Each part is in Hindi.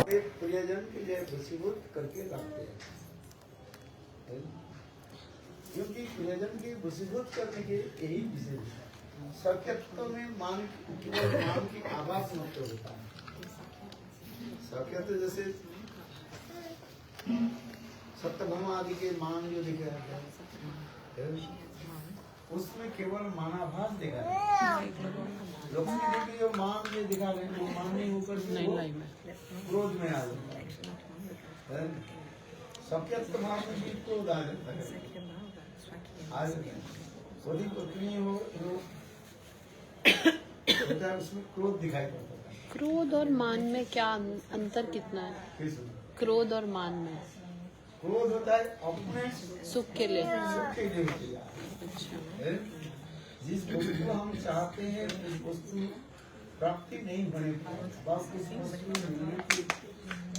प्रियजन के लिए वशीभूत करके रखते हैं, क्योंकि प्रियजन की वशीभूत करने के यही विषय है। सत्यत्व में मान केवल मान की आभास मात्र होता है। सत्यत्व जैसे सत्यभामा आदि के मान जो दिखे जाते हैं उसमें केवल मानाभास दिखा रहे हैं। लक्ष्मी देवी जो मान जो दिखा रहे हैं वो मान नहीं होकर क्रोध में आ जाता है। सत्यत्व भाव में भी क्रोध आ जाता है। आज वही पत्नी हो जो होता है उसमें क्रोध दिखाई पड़ता है। क्रोध और मान में क्या अंतर कितना है? क्रोध और मान में क्रोध होता है अपने सुख के लिए। अच्छा। जिस वस्तु को हम चाहते हैं उस वस्तु प्राप्ति नहीं बने बस उस वस्तु मिलने की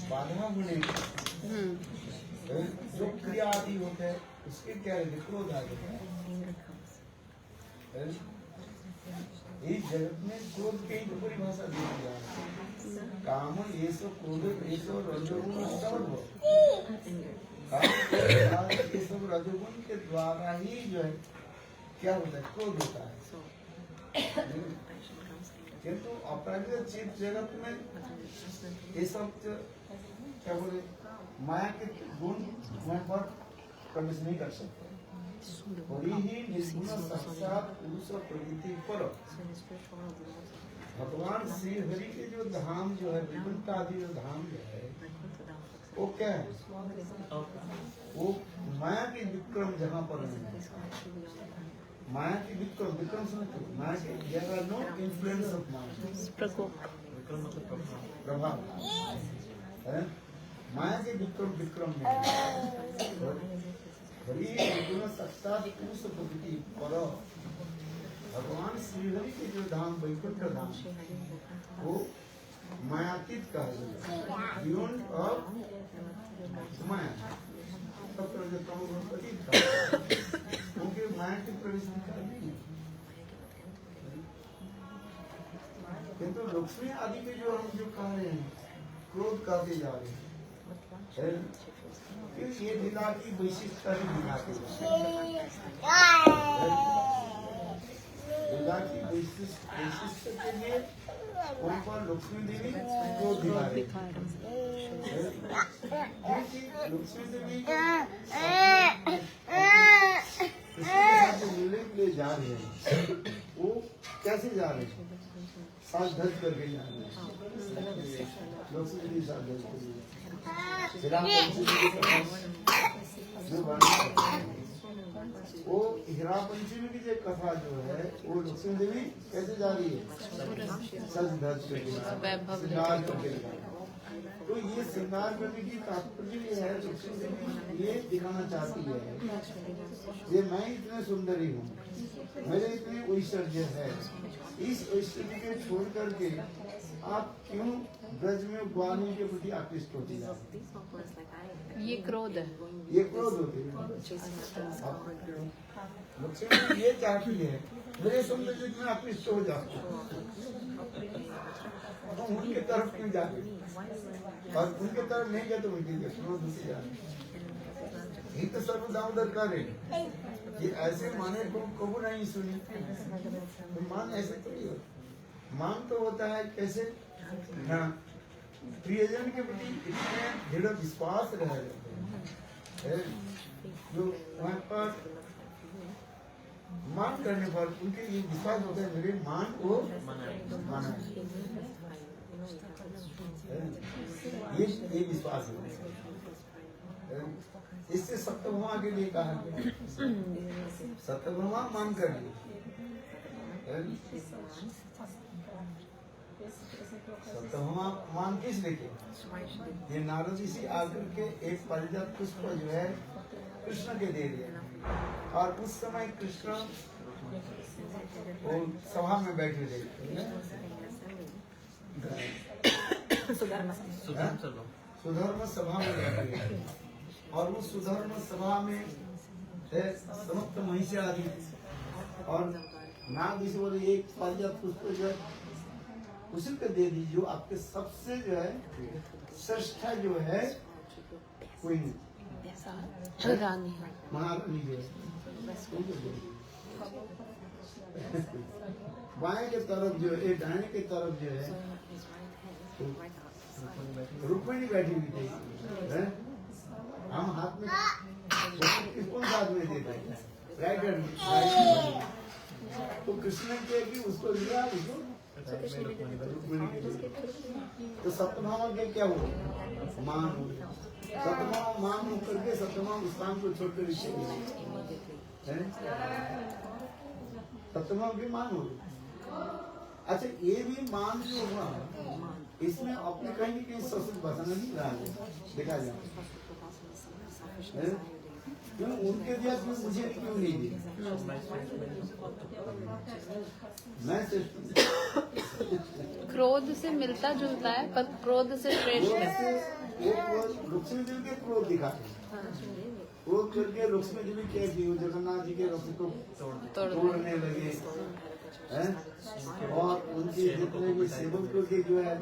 बाधा बने जो क्रिया आदि होते हैं उसके क्या रहते क्रोध आ जाता है। इस जगत में क्रोध की तो परिभाषा दी गई है। काम ये सब क्रोध ये सब रजोगुण ये सब रजोगुण के द्वारा ही जो है क्या होता है क्रोध होता है। किंतु अपराजित चित्त जगत में ये सब क्या बोले माया के गुण पर प्रवेश नहीं कर सकते। बड़ी ही निर्गुण साक्षात पुरुष प्रवृत्ति पर भगवान श्री हरि के जो धाम जो है वैकुंठ आदि जो धाम जो है वो क्या है? वो माया के विक्रम जहाँ पर है। माया की विक्रम समझते हो? माया के there are no influence of maya. प्रकोप प्रभाव है। माया के विक्रम में बड़ी निर्गुण साक्षात पुरुष प्रवृत्ति पर भगवान श्री हरि के जो धाम वैकुंठ धाम वो मायातीत कहा जाता है। बियॉन्ड ऑफ माया क्योंकि माया के प्रवेश नहीं। किंतु लक्ष्मी आदि में जो हम जो कह रहे हैं क्रोध करते जा रहे हैं ये लीला की विशिष्टता ही दिखाते हैं। लीला की विशिष्ट के लिए वहाँ पर लक्ष्मी देवी क्रोध दिखा रही है। लक्ष्मी देवी मिलने के लिए जा रहे हैं। वो कैसे जा रहे हैं? साथ धज करके जा रहे हैं। लक्ष्मी देवी साथ धज करके वो हीरा पंचमी की जो कथा जो है वो लक्ष्मी देवी कैसे जा रही है? सज धज करके। तो ये श्रृंगार करने की तात्पर्य ये है लक्ष्मी देवी ये दिखाना चाहती है ये मैं इतने सुंदरी हूँ, मेरे इतने ऐश्वर्य है। इस ऐश्वर्य को छोड़ करके आप क्यों ब्रज में ग्वालिनी के प्रति आकृष्ट होती है? ये क्रोध है। ये क्रोध होती है। लक्ष्मी ये चाहती है मेरे सौंदर्य में आकृष्ट हो जाते उनके तरफ क्यों जाते और उनके तरफ नहीं जाते उनकी क्रोध होती जाती। ये तो सर्वदामोदर कर रहे ये ऐसे माने को कबू नहीं सुनी। तो मान ऐसे थोड़ी हो। मान तो होता है कैसे प्रियजन के प्रति इतने दृढ़ विश्वास रह जाते हैं जो वहाँ पर मान करने पर उनके ये विश्वास होता है मेरे मान को माना ये विश्वास है। इससे सत्यभामा के लिए कहा गया सत्यभामा मान कर लिए। सत्यभामा मान किस लेके? ये नारद ऋषि आकर के एक पारिजात पुष्प जो है कृष्ण के दे दिया और उस समय कृष्ण सभा में बैठे थे सुधर्म सभा में बैठे और उस सुधर्म सभा में समस्त महिषी आदि और नाग ऋषि बोले एक पारिजात पुष्प जब उसी को दे दीजिए जो आपके सबसे जो है श्रेष्ठ जो है कोई नहीं, रानी महारानी जो है उनको दे दीजिए। बाएं के तरफ जो है, दाहिने के तरफ जो है रुक्मिणी बैठी हुई थी, हैं? हम हाथ में किसको साथ में देते हैं, राइट हैंड। तो कृष्ण ने किया कि उसको लिया, उसको रुक्मिणी के लिए। तो सत्यभामा के क्या हुआ, मान हो गया। सत्यभामा मान हो करके सत्यभामा मुस्कान को छोड़कर इसे सत्यभामा की मान हो गई। अच्छा, ये भी मान जो हुआ इसमें अपने कहीं कहीं ससुर बसाना नहीं रहा है, देखा जाए क्यों उनके दिया क्यों मुझे क्यों नहीं दिया, मैं क्रोध से मिलता जुलता है पर क्रोध से श्रेष्ठ है। लक्ष्मी देवी के क्रोध दिखाते हैं, क्रोध करके लक्ष्मी देवी क्या की जगन्नाथ जी के रथ को तोड़ने लगे हैं, और उनके जितने भी सेवक के जो है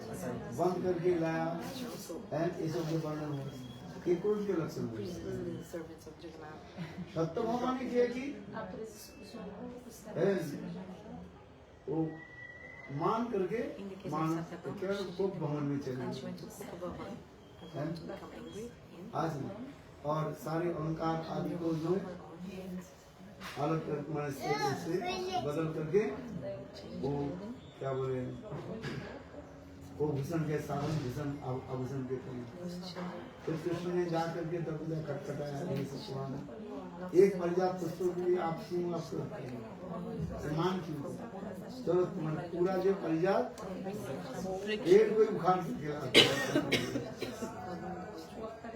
बंद करके लाया है, ये सब जो वर्णन हो ये क्रोध के लक्षण हुए। सत्यभामा ने किया कि वो मान करके मान कोप भवन में चले आज, और सारे अलंकार आदि को जो अलग कर से बदल करके वो क्या बोले वो भूषण के साधन भूषण आभूषण के तो कृष्ण ने जा करके तब खटखटाया, एक परिजात पुष्पों के लिए आप क्यों सम्मान क्यों, तो पूरा जो परिजात एक कोई उखाड़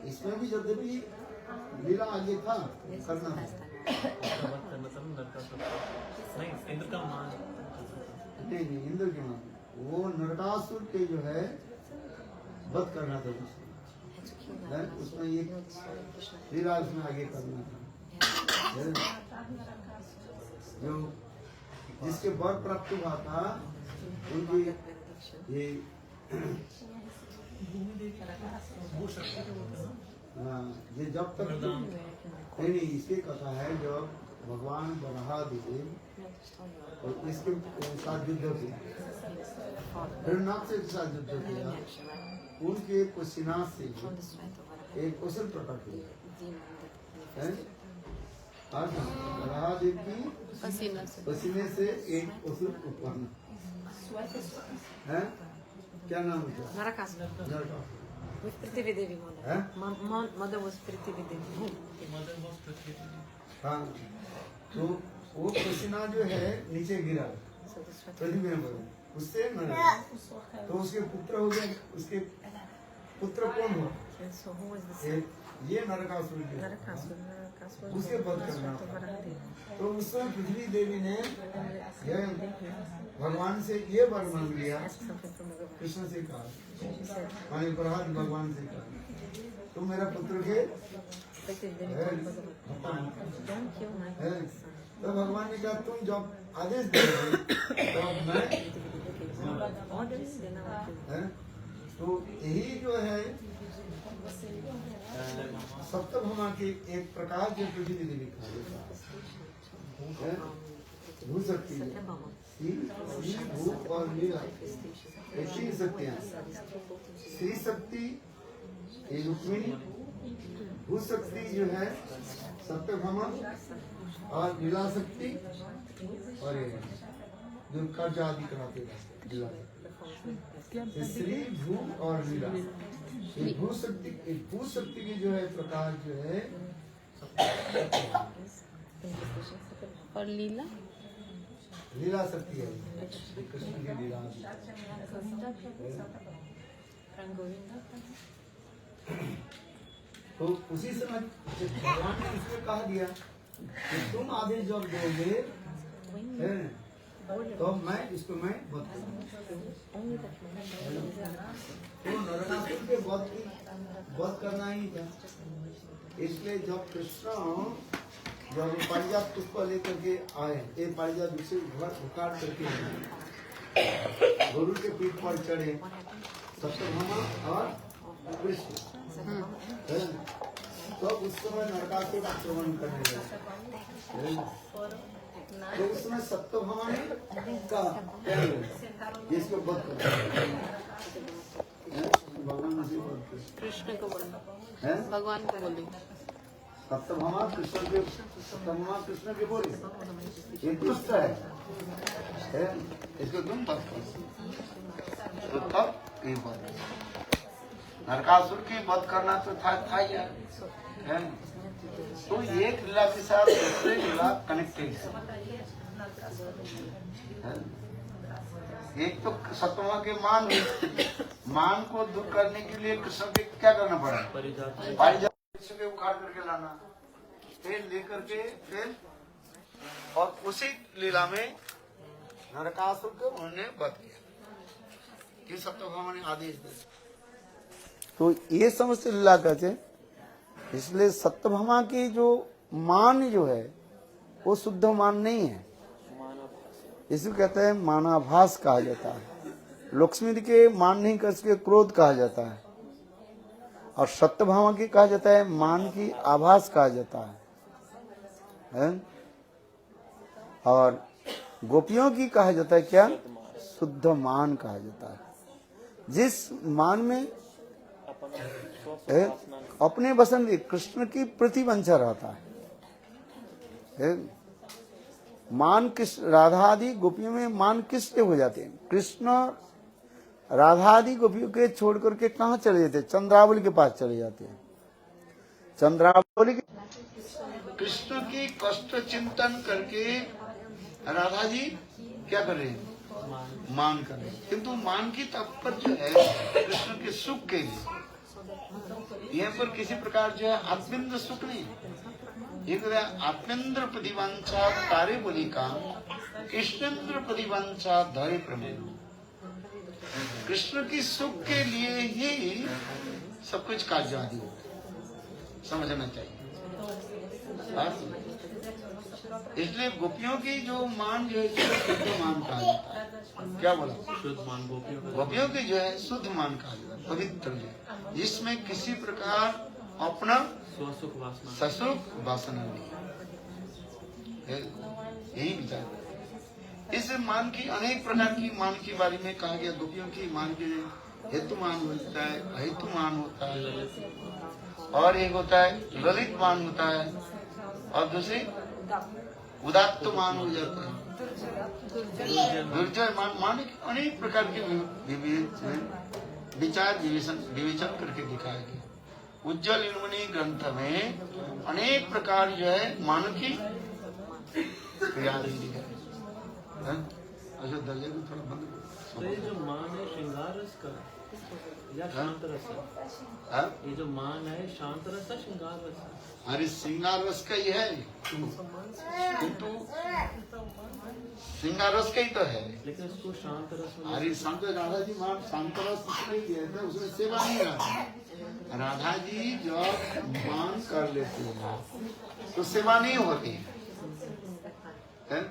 इसमें भी जब भी लीला आगे था करना इंद्र का मान नहीं इंद्र के मान, वो नरकासुर के जो है वध करना था उसमें एक लीला उसमें आगे करना था, जो जिसके वर प्राप्त हुआ था उनकी ये ये जब तक नहीं इसकी कथा है जब भगवान बराहदेव और इसके साथ युद्ध किया, हिरण्यनाथ से साथ युद्ध किया, उनके पसीना से एक कौशल प्रकट हुआ, बराहदेव की पसीने से एक कौशल उत्पन्न है, क्या नाम है Narakasura. With Prithvi Devi mother. Mother was Prithvi Devi. हाँ, तो वो पसीना जो है नीचे गिरा पृथ्वी में पड़ा, उससे तो उसके पुत्र हो गए, उसके पुत्र कौन हुआ, So who was the ये नरकासुर उसके वध करना था। तो उस समय पृथ्वी देवी ने भगवान से ये वर मांग लिया, कृष्ण से कहा, माने प्रहलाद भगवान से कहा, तुम मेरा पुत्र के तो भगवान ने कहा तुम जब आदेश दोगे तो मैं तो यही जो है सप्तभमा के एक प्रकार के पृथ्वी देवी भू सकती है, भू और लीला तीन शक्तियाँ, श्री शक्ति रुक्मिणी, भू शक्ति जो है सप्तभमा और लीला शक्ति, और जो कर्ज आदि कराते लीला श्री भू और लीला। भू शक्ति की जो है प्रकार जो है और लीला लीला शक्ति है, कृष्ण की लीला। तो उसी समय भगवान ने इसमें कहा दिया कि तुम आदेश जब दोगे तो मैं इसको मैं वध करूंगा। तो नरकासुर के वध करना ही था, इसलिए जब कृष्ण जब पारिजात पुष्प लेकर के आए, ये पारिजात उसे उखाड़ करके गरुड़ के पीठ पर चढ़े सत्यभामा और कृष्ण, है ना? तो उस समय नरकासुर आक्रमण करने लगा, है ना? तो उस समय सत्यभामा ने कहा इसको बंद कर, भगवान उसी पर कृष्ण को बोले, है भगवान को बोले, सत्यभामा कृष्ण के बोले ये दुष्ट है, इसको तुम बंद करो। तो तब ये बात नरकासुर की वध करना तो था यार, है ना? तो एक लीला के साथ दूसरे लीला कनेक्टेड है। एक तो सत्यभामा के मान को दूर करने के लिए कृष्ण के क्या करना पड़ा? पारिजात के उखाड़ करके लाना, फिर लेकर के फिर और उसी लीला में नरकासुर को उन्होंने वध किया, ये सत्यभामा ने आदेश दिया। तो ये समस्त लीला कहते, इसलिए सत्यभामा की जो मान जो है वो शुद्ध मान नहीं है, इसको कहते हैं मानाभास कहा जाता है। लक्ष्मी जी के मान नहीं कर सके क्रोध कहा जाता है, और सत्यभामा की कहा जाता है मान की आभास कहा जाता है? और गोपियों की कहा जाता है क्या? शुद्ध मान कहा जाता है, जिस मान में अपने वसन कृष्ण की प्रतिवंशा रहता है। मान कृष्ण राधादि गोपियों में मान किसके हो जाते हैं? कृष्ण राधादि गोपियों के छोड़ करके कहाँ चले जाते हैं? चंद्रावली के पास चले जाते हैं। चंद्रावली के कृष्ण की कष्ट चिंतन करके राधा जी क्या कर रहे हैं? मान कर रहे हैं, किंतु मान की तात्पर्य है कृष्ण के सुख के लिए। यहाँ पर किसी प्रकार जो है आत्मेंद्र सुख नहीं है, एक आत्मेंद्र प्रतिवंशा तारे बोली काम, कृष्णेंद्र प्रतिवंशा धरे प्रमेय। कृष्ण की सुख के लिए ही सब कुछ कार्य आदि होता है, समझना चाहिए। इसलिए गोपियों की जो मान जो है शुद्ध मान कहा जाता है। क्या बोला? शुद्ध मान गोपियों की जो है शुद्ध मान कहा जाता है, पवित्र जो, जिसमें किसी प्रकार अपना ससुख वासना नहीं, यही विचार। इस मान की अनेक प्रकार की मान के बारे में कहा गया। गोपियों की मान के हेतु मान होता है, अहेतु मान होता है, और एक होता है ललित मान होता है, और दूसरी उदात्त मान हो जाता है, दुर्जय मान के अनेक प्रकार के विचार विवेचन करके दिखाया गया। उज्ज्वल इल्मुनी ग्रंथ में अनेक प्रकार जो है मान की क्रिया दिखाई। अच्छा दर्जे को थोड़ा बंद करो। तो ये जो मान है श्रृंगार रस का या शांत रस है? ये जो मान है शांत रस है श्रृंगार रस है? अरे श्रृंगार रस का ही है, किंतु श्रृंगार रस का ही तो है, लेकिन इसको शांत रस में। अरे संत राधा जी मान शांत रस इसलिए दिया था, उसमें सेवा नहीं रहती। राधा जी जब मान कर लेते हैं तो सेवा नहीं होती है।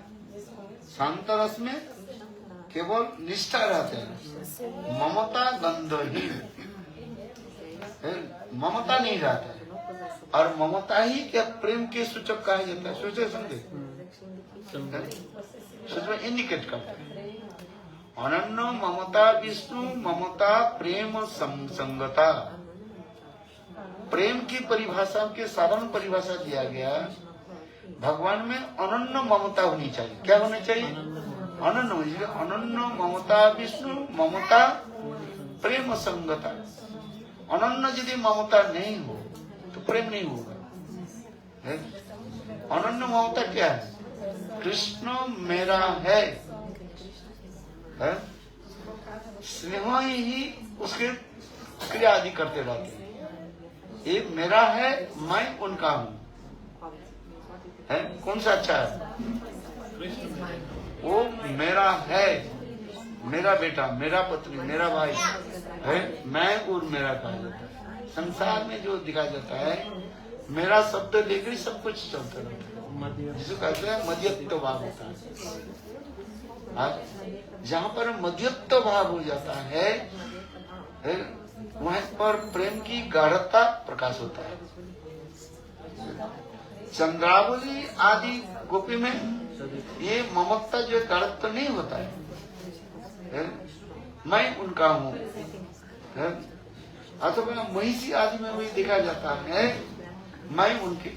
शांत रस में केवल निष्ठा रहते हैं, ममता गंधहीन, ममता नहीं रहता है। और ममता ही क्या प्रेम के सूचक कहा जाता है। सोचे समझे, इंडिकेट करता है। अनन्य ममता विष्णु ममता प्रेम संगता। प्रेम की परिभाषा के साधारण परिभाषा दिया गया, भगवान में अनन्य ममता होनी चाहिए। क्या होनी चाहिए? अनन्य होनी चाहिए। अनन्य ममता विष्णु ममता प्रेम संगता। अनन्य यदि ममता नहीं हो तो प्रेम नहीं होगा। अनन्य ममता क्या है? कृष्ण मेरा है, स्नेह ही उसके क्रिया आदि करते रहते हैं। एक मेरा है, मैं उनका हूँ, है कौन सा अच्छा है? वो मेरा है, मेरा बेटा, मेरा पत्नी, मेरा भाई है, मैं और मेरा कहा जाता है। संसार में जो दिखाया जाता है मेरा शब्द लेकर सब कुछ चलता रहता है, जिसको कहते हैं मध्यत्व भाव होता है। जहाँ पर मध्यत्व भाव हो जाता है वहाँ पर प्रेम की गाढ़ता प्रकाश होता है। चंद्रावली आदि गोपी में ये ममता जो गाढ़त्व नहीं होता है, मैं उनका हूँ। अथवा महिषी आदि में भी देखा जाता है मैं उनके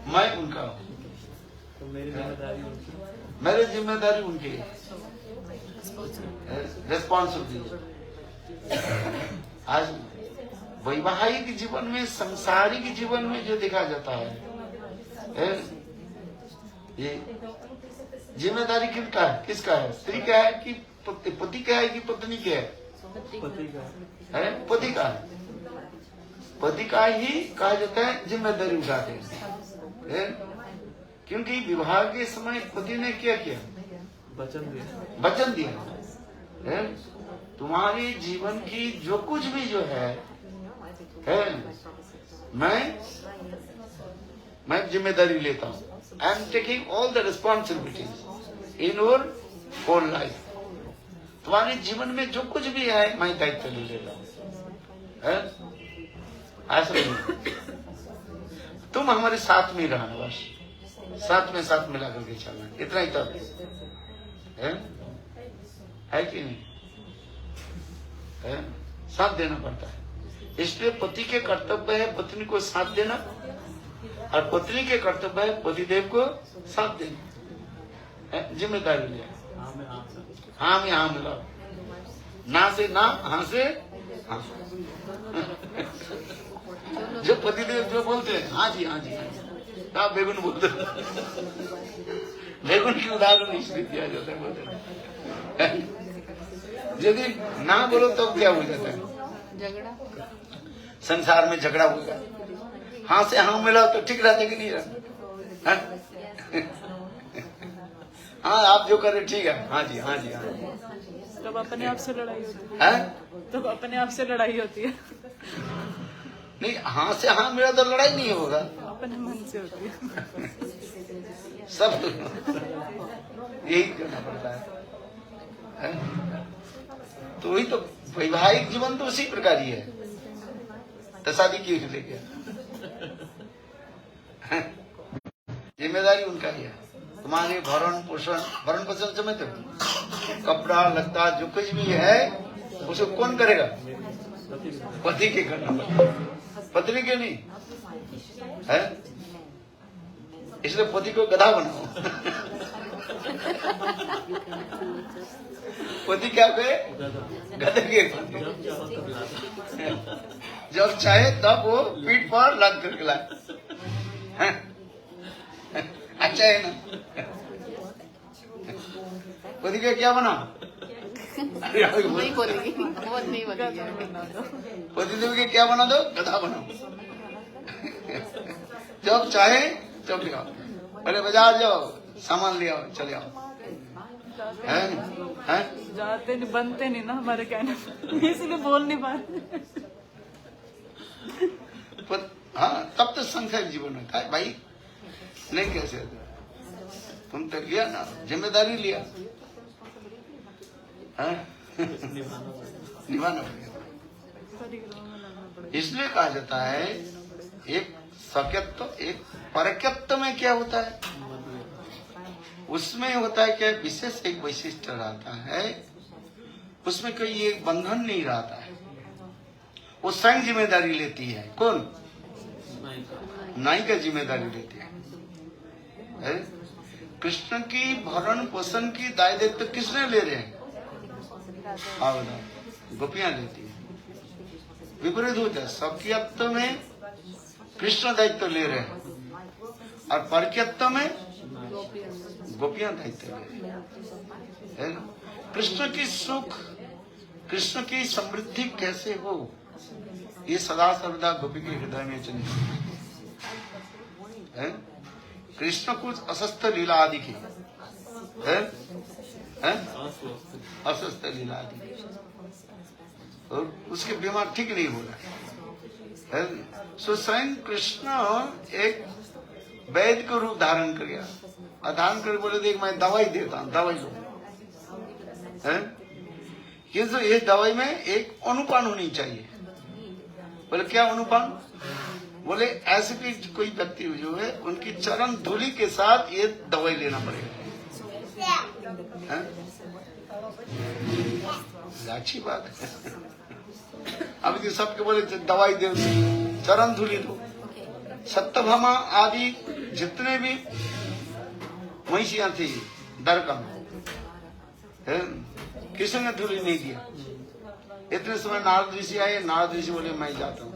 मैं उनका हूँ, तो मेरी जिम्मेदारी उनकी, मेरी जिम्मेदारी उनकी रिस्पॉन्सिबिलिटी। आज वैवाहिक जीवन में, संसारिक जीवन में जो देखा जाता है ये जिम्मेदारी किसका है? स्त्री का है कि पति का है कि पत्नी का है? पति का है पति का है। पति का ही कहा जाता है जिम्मेदारी उठाते हैं। क्योंकि विवाह के समय पति ने क्या किया? वचन दिया तुम्हारे जीवन की जो कुछ भी जो है मैं जिम्मेदारी लेता हूँ। I am taking all the responsibilities in your whole life. तुम्हारे जीवन में जो कुछ भी है मैं दायित्व ले लेता हूँ। ऐसा नहीं, तुम हमारे साथ में रहना, बस साथ मिला करके चलना, इतना ही तो है कि नहीं? साथ देना पड़ता है। इसलिए पति के कर्तव्य है पत्नी को साथ देना, और पत्नी के कर्तव्य है पतिदेव को साथ देना। जिम्मेदारी लिया, हाँ में हाँ मिलाओ, ना से ना, हाँ से हाँ। जो पतिदेव जो बोलते हैं हाँ जी हाँ जी हाँ जी, आप बेगुन बोलते, बेगुन की उदाहरण इसलिए दिया जाता है। बोलते यदि ना बोलो तो क्या हो जाता है? झगड़ा, संसार में झगड़ा होगा। हाँ से हाँ मिलाओ तो ठीक रहते कि नहीं रहते? हाँ आप जो करे ठीक है, हाँ जी हाँ जी हाँ जी। तब अपने आप से लड़ाई होती है। तब अपने आप से लड़ाई होती है। नहीं, हाँ से हाँ मिला तो लड़ाई नहीं होगा, अपने मन से होती है। सब यही करना पड़ता है। तो वही तो वैवाहिक जीवन तो उसी प्रकार ही है। तो शादी क्यों लेके जिम्मेदारी उनका ही है। तुम्हारे भरण पोषण समझते हो? कपड़ा लत्ता जो कुछ भी है उसे कौन करेगा? पति के करना पड़ेगा, पत्नी के नहीं है। इसलिए पति को गधा बनाओ। पति क्या कहे? गधे के। जब चाहे तब वो पीठ पर लग करके लाए। अच्छा है ना? पति का क्या बना? नहीं बोलेगी, बहुत नहीं बोलेगी। पतिदेव के क्या बना दो? गधा बनाओ। जब चाहे तब ले आओ, पहले बाजार जाओ, सामान ले आओ, चले आओ। जाते नहीं, बनते नहीं ना हमारे कहने, इसलिए बोल नहीं पाते। हाँ, तब तो संसार जीवन होता है भाई। नहीं कैसे तुम तो लिया ना, जिम्मेदारी लिया, निभाना पड़ेगा। इसलिए कहा जाता है एक सक्यत्व, एक परक्यत्व में क्या होता है? उसमें होता है क्या? विशेष एक वैशिष्ट रहता है, उसमें कोई एक बंधन नहीं रहता है। वो स्वयं जिम्मेदारी लेती है। कौन? नायिका जिम्मेदारी लेती है। कृष्ण की भरण पोषण की दायित्व किसने ले रहे हैं? गोपियां लेती है। विपरीत होता है, सक्यत्व में कृष्ण दायित्व ले रहे हैं और परक्यत्व में गोपियां दायित्व ले रहे हैं। कृष्ण की सुख, कृष्ण की समृद्धि कैसे हो, ये सदा सर्वदा गोपी के हृदय में चिंतन है। कृष्ण कुछ असस्त लीला आदि की है, असस्त लीला आदि, और उसके बीमार ठीक नहीं हो रहा है। सो स्वयं कृष्ण एक वैद्य को रूप धारण कर गया और धारण करके बोले देख मैं दवाई देता हूँ, दवाई लो। किंतु ये दवाई में एक अनुपान होनी चाहिए। बोले क्या अनुपान? बोले ऐसे भी कोई व्यक्ति जो है उनकी चरण धूलि के साथ ये दवाई लेना पड़ेगा। अच्छी बात है। अब जो सबके बोले दवाई दे, चरण धूलि दो। सत्यभामा आदि जितने भी महिषियां थी दरकम, किसी ने धूलि नहीं दिया। इतने समय नारद ऋषि आए, नारद ऋषि बोले मैं जाता हूँ।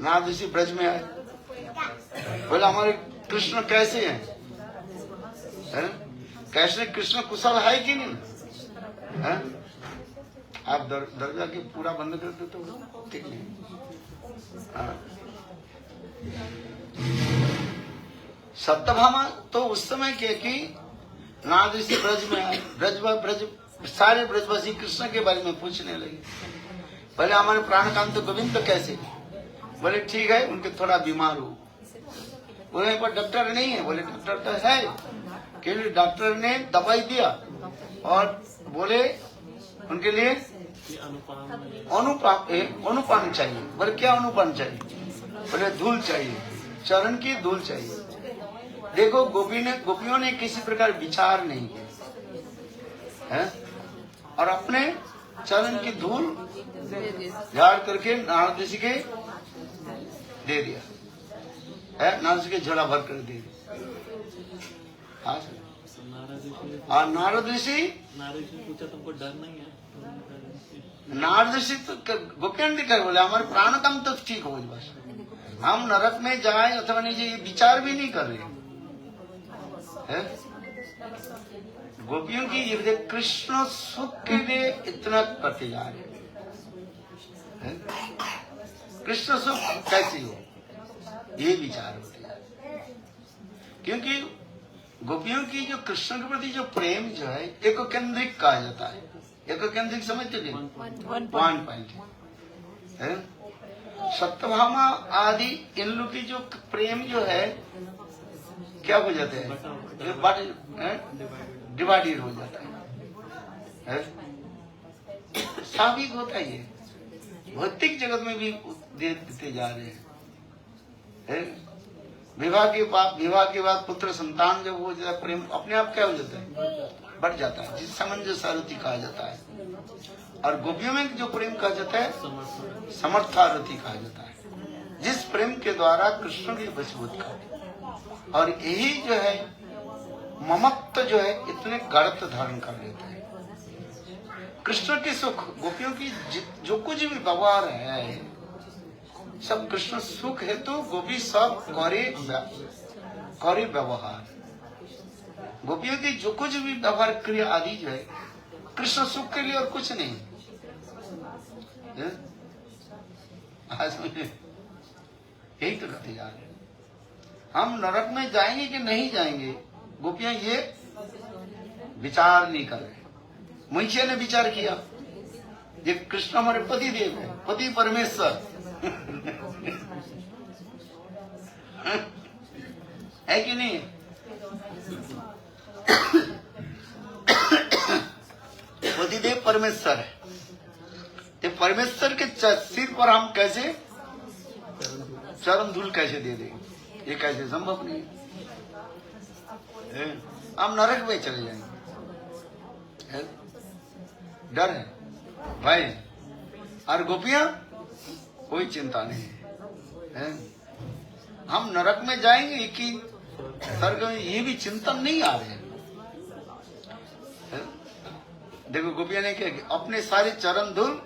नारद ऋषि ब्रज में आए, बोले हमारे कृष्ण कैसे हैं? कैसे कृष्ण कुशल है कि नहीं? है? आप दरगाह के पूरा बंद कर दो तो ठीक नहीं। सत्यभामा तो उस समय के कि नारद ऋषि ब्रज में आए, ब्रज सारे ब्रजवासी कृष्ण के बारे में पूछने लगे। बोले हमारे प्राणकांत गोविंद कैसे? बोले ठीक है, उनके थोड़ा बीमार हो। बोले पर डॉक्टर नहीं है? बोले डॉक्टर तो है, क्योंकि डॉक्टर ने दवाई दिया और बोले उनके लिए अनुपान चाहिए। बोले क्या अनुपान चाहिए? बोले धूल चाहिए, चरण की धूल चाहिए। देखो गोपियों ने किसी प्रकार विचार नहीं किया है और अपने चरण की धूल झाड़ करके नारद ऋषि के दे दिया है, नारद ऋषि के झोला भर कर दे दिया। और नारद ऋषि पूछा तुमको डर नहीं है? नारद ऋषि तो गोपियों ने कर बोले हमारे प्राण कम तो ठीक हो, बस हम नरक में जाए अथवा नहीं जाए ये विचार भी नहीं कर रहे है। गोपियों की ये कृष्ण सुख के लिए इतना करते जा रहे हैं। कृष्ण सुख कैसे हो ये विचार होते हैं, क्योंकि गोपियों की जो कृष्ण के प्रति जो प्रेम जो है एक केंद्रिक कहा जाता है। एक केंद्रिक समझते थे, 1 पॉइंट है। सत्यभामा आदि इन लोग की जो प्रेम जो है क्या हो जाते हैं, डिवाइडेड हो जाता है। स्वाभाविक होता है, ये भौतिक जगत में भी देते जा रहे हैं। विवाह के बाद पुत्र संतान जब हो जाता है, प्रेम अपने आप क्या हो जाता है, बढ़ जाता है, जिस सामंजस्यारति कहा जाता है। और गोपियों में जो प्रेम कहा जाता है समर्थारति कहा जाता है, जिस प्रेम के द्वारा कृष्ण की वशीभूत करते। और यही जो है ममत्व जो है इतने गर्त धारण कर लेता है। कृष्ण की सुख गोपियों की जो कुछ भी व्यवहार है सब कृष्ण सुख है, तो गोपी सब करे व्यवहार। गोपियों की जो कुछ भी व्यवहार क्रिया आदि जो है कृष्ण सुख के लिए और कुछ नहीं। यही तो कहते जा रहे हम नरक में जाएंगे कि नहीं जाएंगे, गोपियां ये विचार नहीं कर रहे। महिषिया ने विचार किया, ये कृष्ण हमारे पति देव है, पति परमेश्वर है कि नहीं? पतिदेव परमेश्वर है, तो परमेश्वर के सिर पर हम कैसे चरण धूल कैसे दे देंगे? ये कैसे संभव नहीं है। हम नरक में चले जाएंगे, डर है भाई। और गोपियां कोई चिंता नहीं है। हम नरक में जाएंगे कि स्वर्ग में, ये भी चिंतन नहीं आ रहे हैं। देखो गोपिया ने क्या किया, अपने सारे चरण धूल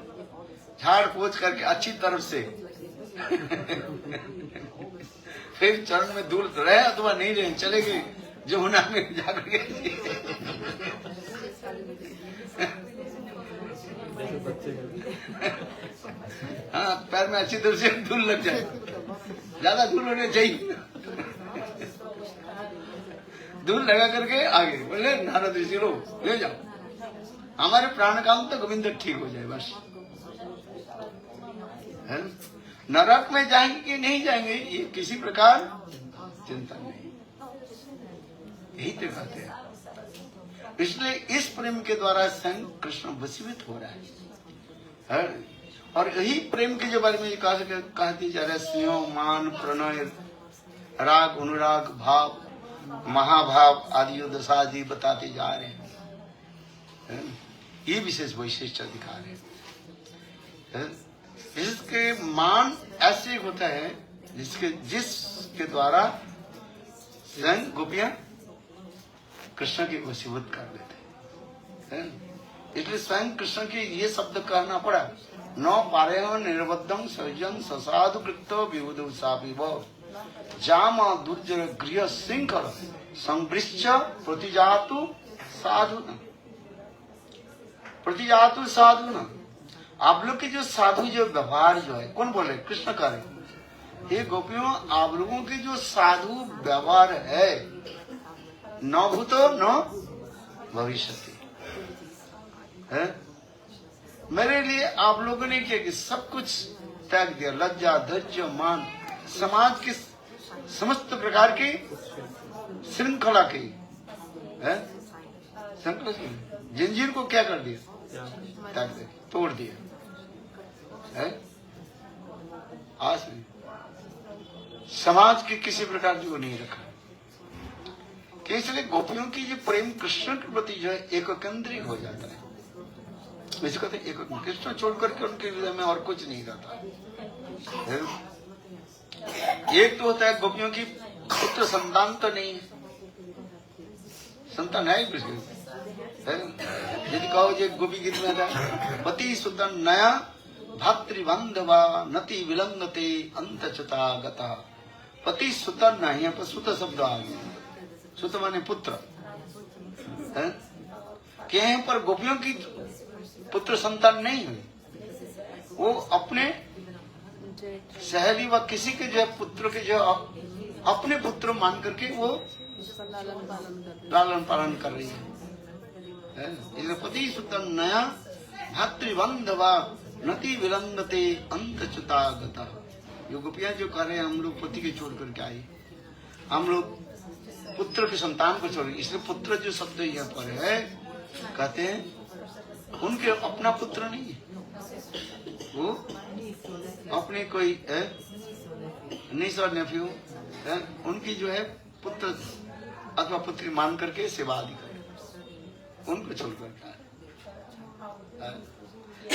झाड़ पोछ करके अच्छी तरफ से फिर चरण में धूल रहे अथवा नहीं रहे चले गए जमुना में जाकर के हाँ, पैर में अच्छी तरह से धूल लग जाए, ज्यादा धूल होने चाहिए। धूल लगा करके आगे बोले नारद ऋषि लो ले जाओ, हमारे प्राण काम तो गोविंद ठीक हो जाए बस। है? नरक में जाएंगे कि नहीं जाएंगे ये किसी प्रकार चिंता नहीं। यही तो कहते हैं। इसलिए इस प्रेम के द्वारा स्वयं कृष्ण वशीभूत हो रहा है। और यही प्रेम के जो बारे में कहती जा रहा है, स्नेह, मान, प्रणय, राग, अनुराग, भाव, महाभाव आदि दशा जी बताते जा रहे हैं। ये विशेष वैशिष्ट दिखा रहे हैं। इसके मान ऐसे होता है जिसके द्वारा स्वयं गोपियां कृष्ण के वशीभूत कर लेते हैं। इसलिए स्वयं कृष्ण के ये शब्द कहना पड़ा, न पारे निर्बद्धम सजन ससाधु कृत्य विबुध सापिव जामा दुर्जर गृह श्रृंखल संवृश्च प्रतिजातु साधु न। आप लोग के जो साधु जो व्यवहार जो है, कौन बोले? कृष्ण कह रहे, हे गोपियों, आप लोगों के जो साधु व्यवहार है, न भूतो न भविष्यति है। मेरे लिए आप लोगों ने क्या कि सब कुछ त्याग दिया, लज्जा, धैर्य, मान, समाज के समस्त प्रकार की श्रृंखला की है, जंजीर को क्या कर दिया? त्याग दिया, तोड़ दिया है। आज नहीं, समाज के किसी प्रकार जो नहीं रखा। इसलिए गोपियों की जो प्रेम कृष्ण के प्रति जो है एक केंद्रित हो जाता है। वैसे कहते हैं एक कृष्ण छोड़ करके उनके हृदय में और कुछ नहीं रहता। एक तो होता है गोपियों की पुत्र संतान तो नहीं है, संतान है कृष्ण है। यदि कहो जो गोपी गीत में था, पति सुतन नया भातृबंधवा नति विलंगते अंतचता गता। पति सुतन नहीं, यहाँ पर सुत शब्द आ गया। सुत माने पुत्र है। कहीं पर गोपियों की पुत्र संतान नहीं हुई, वो अपने सहेली व किसी के जो पुत्र के जो अपने पुत्र मान करके वो लालन पालन कर रही है। इसलिए पति सुतन नया भातृबंधवा नति विलंगते अंतचुता गता। ये गोपियां जो कर रहे हैं, हम लोग पति के छोड़ करके आई, हम लोग पुत्र की संतान को छोड़, इसलिए पुत्र जो शब्द यहाँ पर है, कहते हैं उनके अपना पुत्र नहीं है, वो अपने कोई नीस और नेफ्यू उनकी जो है पुत्र अथवा पुत्री मान करके सेवा आदि कर, उनको छोड़ करके।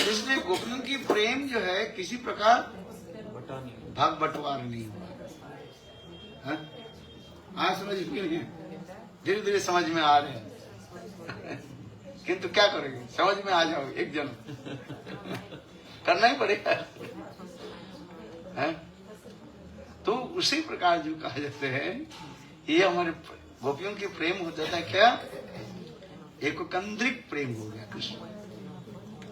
इसलिए गोपियों की प्रेम जो है किसी प्रकार भाग बंटवार नहीं हुआ। आज समझ नहीं, धीरे धीरे समझ में आ रहे हैं। किंतु क्या करेंगे, समझ में आ जाओ एक जन करना ही पड़ेगा है? तो उसी प्रकार जो कहा जाते हैं, ये हमारे गोपियों की प्रेम हो जाता है क्या? एक केंद्रिक प्रेम हो गया कृष्ण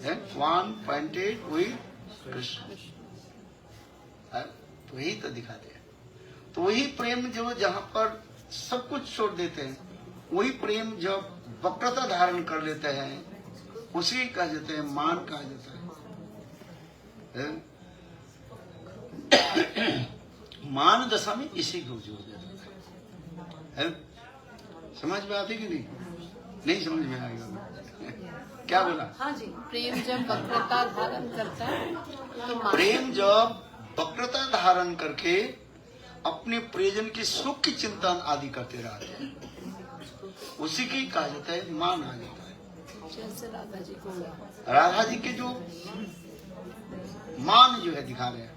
है, वन पॉइंटेड विद कृष्ण। तो यही तो दिखाते हैं। तो वही प्रेम जो जहाँ पर सब कुछ छोड़ देते हैं, वही प्रेम जब वक्रता धारण कर लेते हैं, उसी कहा जाता है मान कहा जाता है। मान दशा में इसी को जोड़ देता है। समझ में आती कि नहीं? नहीं समझ में आएगा। क्या बोला? हाँ जी। प्रेम जब वक्रता धारण करता है तो प्रेम जब वक्रता धारण करके अपने प्रियजन की सुख की चिंतन आदि करते रहते हैं, उसी की कहा जाता है मान आ जाता है। जैसे राधा जी को, राधा जी के जो मान जो है दिखा रहे हैं,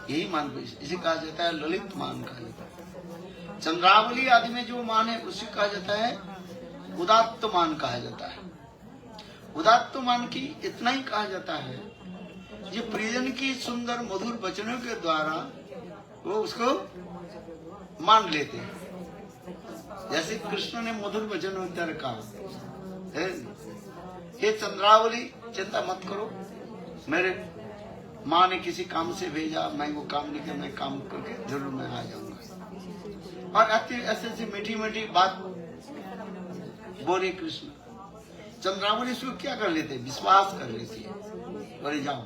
यही मान को इसे कहा जाता है ललित मान कहा जाता है। चंद्रावली आदि में जो मान है उसे कहा जाता है उदात्त मान कहा जाता है। उदात्त मान की इतना ही कहा जाता है, ये प्रियजन की सुंदर मधुर वचनों के द्वारा वो उसको मान लेते हैं। जैसे कृष्ण ने मधुर वचनों द्वारा कहा है, हे चंद्रावली चिंता मत करो, मेरे माँ ने किसी काम से भेजा, मैं वो काम नहीं किया, मैं काम करके जरूर मैं आ जाऊंगा। और ऐसे ऐसे मीठी मीठी बात बोले कृष्ण। चंद्रावली उसको क्या कर लेते, विश्वास कर लेती है, बोले जाओ।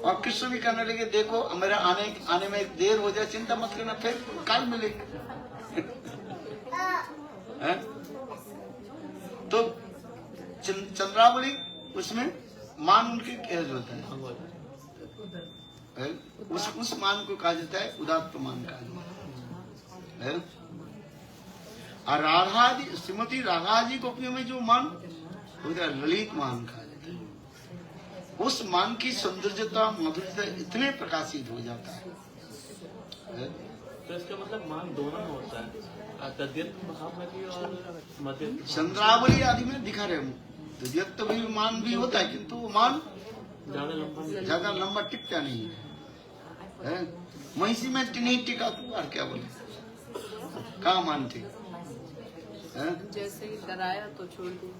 और कृष्ण भी कहने लगे देखो मेरा आने में देर हो जाए, चिंता मत करना, फिर काल मिलेगा। है? तो चंद्रावली उसमें मान उनके क्या होता है? उस मान को कहा जाता है उदात्त मान कहा जाता है। और राधाजी श्रीमती राधाजी गोपियों में जो मान होता है ललित मान कहा जाता है। उस मान की सौंदर्यता माधुर्यता इतने प्रकाशित हो जाता है। तो इसका मतलब मान दोनों होता है, तद्यत भाव में भी और मध्य। चंद्रावली आदि में दिखा रहे तद्यत भी मान भी होता है, किंतु वो मान ज्यादा लंबा टिकता नहीं है। महिषी में नहीं टिका तो और क्या बोले, कहाँ मानते जैसे ही डराया तो छोड़ दिया।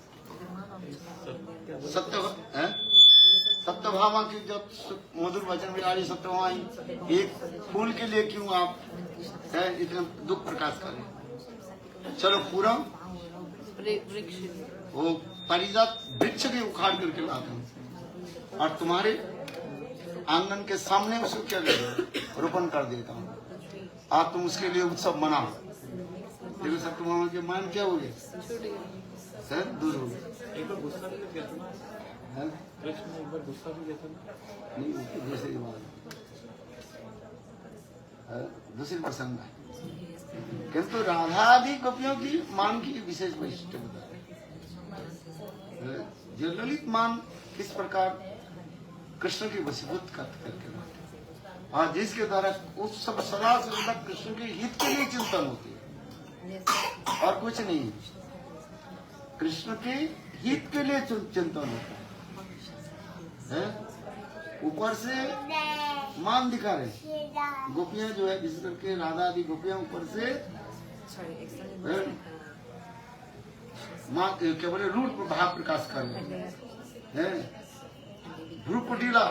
सत्यभामा की जब मधुर वचन में आ रही सत्यभामा, एक फूल के लिए क्यों आप इतना दुख प्रकाश करें? चलो पूरा वृक्ष वो पारिजात वृक्ष के उखाड़ करके लाता हूँ और तुम्हारे आंगन के सामने उसको क्या रोपण कर देता हूँ, आप तुम उसके लिए उत्सव मनाओ। देखो सत्यभामा के मान क्या हो गए, सर दूर हो गए। एक बार गुस्सा भी लग गया था, कृष्ण ने एक बार गुस्सा भी किया था। नहीं जैसे दूसरी प्रसंग है, किंतु राधादि गोपियों की मान की विशेष वैशिष्ट्य बता रहे। जो ललित मान किस प्रकार कृष्ण की वशीभूत करके और जिसके द्वारा उस सब सदा सर्वदा कृष्ण के हित के लिए चिंतन होती है और कुछ नहीं, कृष्ण के हित के लिए चिंतन होता है। ऊपर से मान दिखा रहे गोपियां जो है, जिस करके राधा आदि गोपियां ऊपर से मां क्या बोले रूप भाव प्रकाश कर रहे हैं। भ्रू कुटिला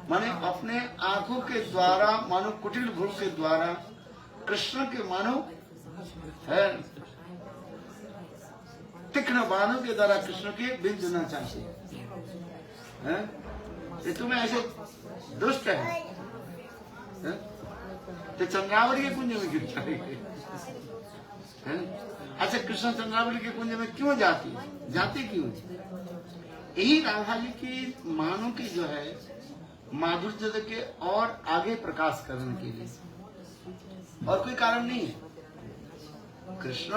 माने अपने आंखों के द्वारा, मानो कुटिल भ्रू के द्वारा कृष्ण के मानो है तीक्ष्ण बाणों के द्वारा कृष्ण के बिंदुना चाहते हैं। ये तुम्हें ऐसे दुष्ट है, तो चंद्रावली के कुंज में गिर जाएगी। अच्छा कृष्ण चंद्रावली के कुंज में क्यों जाती क्यों? यही राधा जी की मानों की जो है माधुर्य के और आगे प्रकाश करने के लिए, और कोई कारण नहीं है। कृष्ण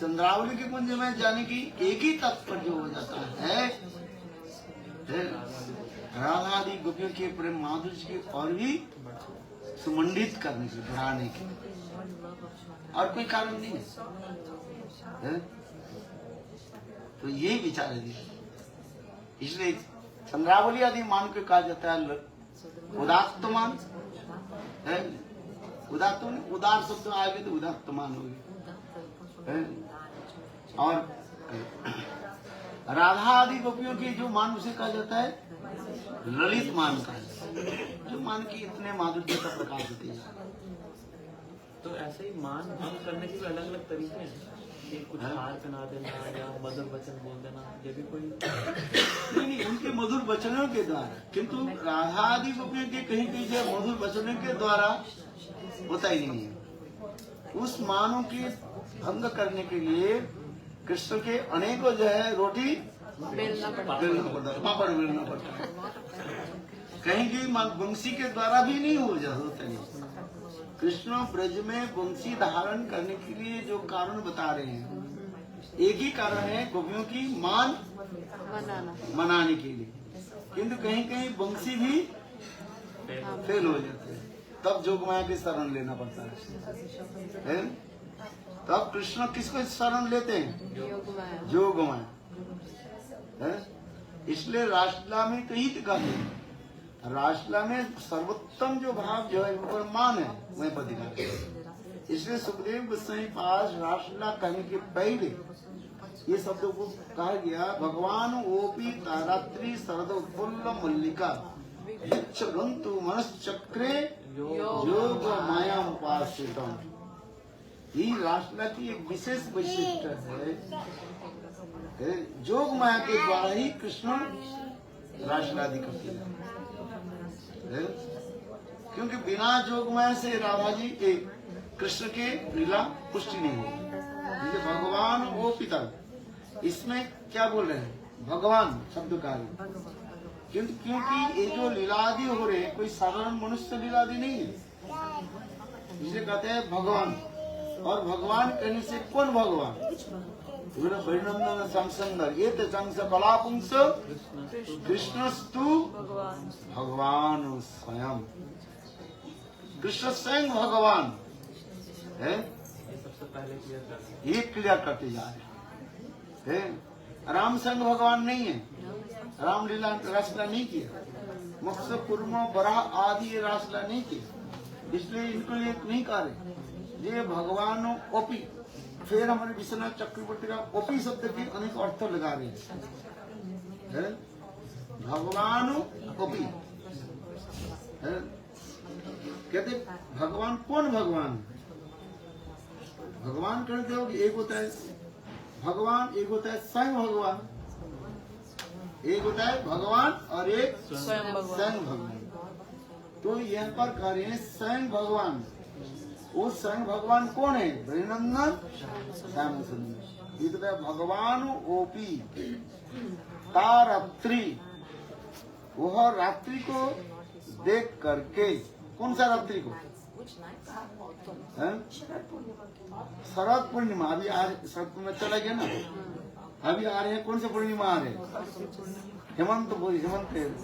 चंद्रावली के कुंज में जाने की एक ही तात्पर्य हो जाता है राधा आदि गोपियों के प्रेम माधुर्य की और भी सुमंडित करने की, बढ़ाने की, और कोई कारण नहीं है। तो यही विचार है। इसलिए चंद्रावली आदि मान को कहा जाता है उदात्त मान है। उदार शब्द आगे तो उदात्त मान हो गए। और राधा आदि गोपियों की जो मान उसे कहा जाता है ललित मान का, जो मान की इतने माधुर्य का प्रकाश होती है। तो ऐसे ही मान भंग करने के भी अलग अलग तरीके हैं कि कुछ हार पहना देना या मधुर वचन बोल देना, ये भी कोई नहीं उनके मधुर वचनों के द्वारा, किंतु राधा आदि गोपियों के कहीं कहीं जो मधुर वचनों के द्वारा होता ही नहीं है। उस मानों की भंग करने के लिए कृष्ण के अनेकों जो है रोटी बेलना पड़ता है, पापड़ बेलना पड़ता है। कहीं की वंशी के द्वारा भी नहीं हो जाता है। कृष्ण ब्रज में वंशी धारण करने के लिए जो कारण बता रहे हैं, एक ही कारण है गोपियों की मान मनाने के लिए, किंतु कहीं कहीं वंशी भी फेल हो जाते हैं, तब जोगमाया की शरण लेना पड़ता है। तब कृष्ण किसको शरण लेते हैं? जोगमाया। इसलिए रासलीला में कहीं दिखा है, रासलीला में सर्वोत्तम जो भाव जो है ऊपर मान है वही पर दिखा। इसलिए सुखदेव गोस्वामी पास रासलीला कहने के पहले ये शब्दों को कहा गया, भगवान ओपी तारात्रि शरदोत्फुल्ल मल्लिका यच्छरन्तु मनश्चक्रे योग माया उपासितम। ये रासलीला की एक विशेष वैशिष्ट्य है। जोग माया के द्वारा ही कृष्ण रासलीला करते हैं, क्योंकि बिना जोग माया से राधा जी के कृष्ण के लीला पुष्टि नहीं होगी। जैसे भगवान वो पिता, इसमें क्या बोल रहे हैं? भगवान शब्द का किंतु क्योंकि ये जो लीलादि हो रहे कोई साधारण मनुष्य लीलादि नहीं है, इसलिए कहते हैं भगवान। और भगवान कहने से कौन भगवान? वैनंदन संसंदर ये तो संस कलापुंस कृष्णस्तु भगवान स्वयं। कृष्ण स्वयं भगवान है। ये सबसे पहले क्लियर कर ये क्लियर करते जा रहे हैं। राम संग भगवान नहीं है, रामलीला रासलीला नहीं किया, मत्स्य कुर्म बराह आदि ये रासलीला नहीं किया, इसलिए इनको लिए नहीं कह रहे ये भगवान ओपी। फिर हमारे विश्वनाथ चक्रवर्ती का ओपी शब्द के अनेक अर्थ लगा रहे हैं। भगवान ओपी है। कहते भगवान कौन भगवान? भगवान कहते हो कि एक होता है भगवान, एक होता है स्वयं भगवान, एक होता है भगवान और एक स्वयं भगवान। तो यहाँ पर कह रहे हैं स्वयं भगवान। वो स्वयं भगवान कौन है? वृंदावन श्याम सुंदर। ये तो भगवान ओपी तारात्रि, वह रात्रि को देख करके, कौन सा रात्रि को? शरद पूर्णिमा। अभी आज शरद पूर्णिमा चला गया ना, अभी आ रहे हैं कौन से पूर्णिमा आ रहे हैं?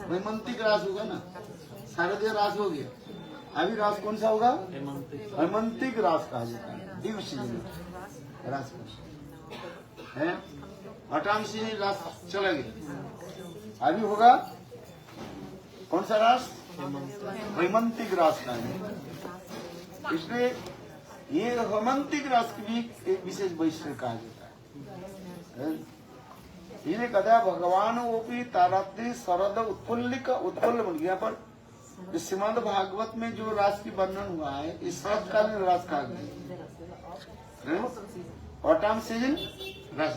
हेमंतिक रास होगा ना, शारदीय रास हो गया। अभी रास कौन सा होगा? हेमंतिक रास कहा जाता है। दिवसीय रास है, अठामसी रास चला गया। अभी होगा कौन सा रास? हेमंतिक रास का है। इसलिए ये हेमंतिक रास की भी एक विशेष वैशिष्ट्य कहा जाता है। ये कहता है भगवान वो भी तारात्रि शरद उत्पल्ल बन गया। पर श्रीमद् भागवत में जो रास की वर्णन हुआ है इस शरदकालीन रास कहा गया, ऑटम सीजन रास।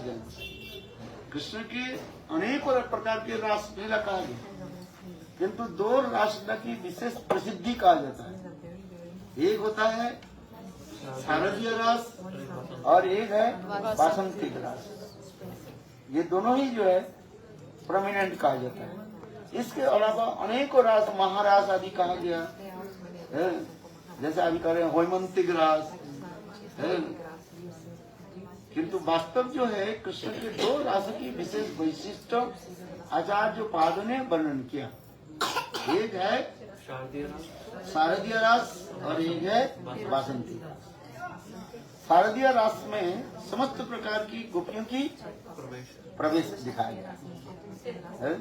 कृष्ण के अनेक प्रकार के रास लीला कहा गया, किंतु दो रासलीला की विशेष प्रसिद्धि कहा जाता है। एक होता है शारदीय रास और एक है वासंतिक रास। ये दोनों ही जो है प्रोमिनेंट कहा जाता है। इसके अलावा अनेकों रास, महारास आदि कहा गया है। जैसे अभी कह रहे हैं हेमंतिक रास है। किंतु वास्तव जो है कृष्ण के दो रास की विशेष वैशिष्ट आचार्य पाद ने वर्णन किया। एक है शारदीय रास और एक है वासंती रास। शारदीय रास में समस्त प्रकार की गोपियों की प्रवेश दिखाया गया है।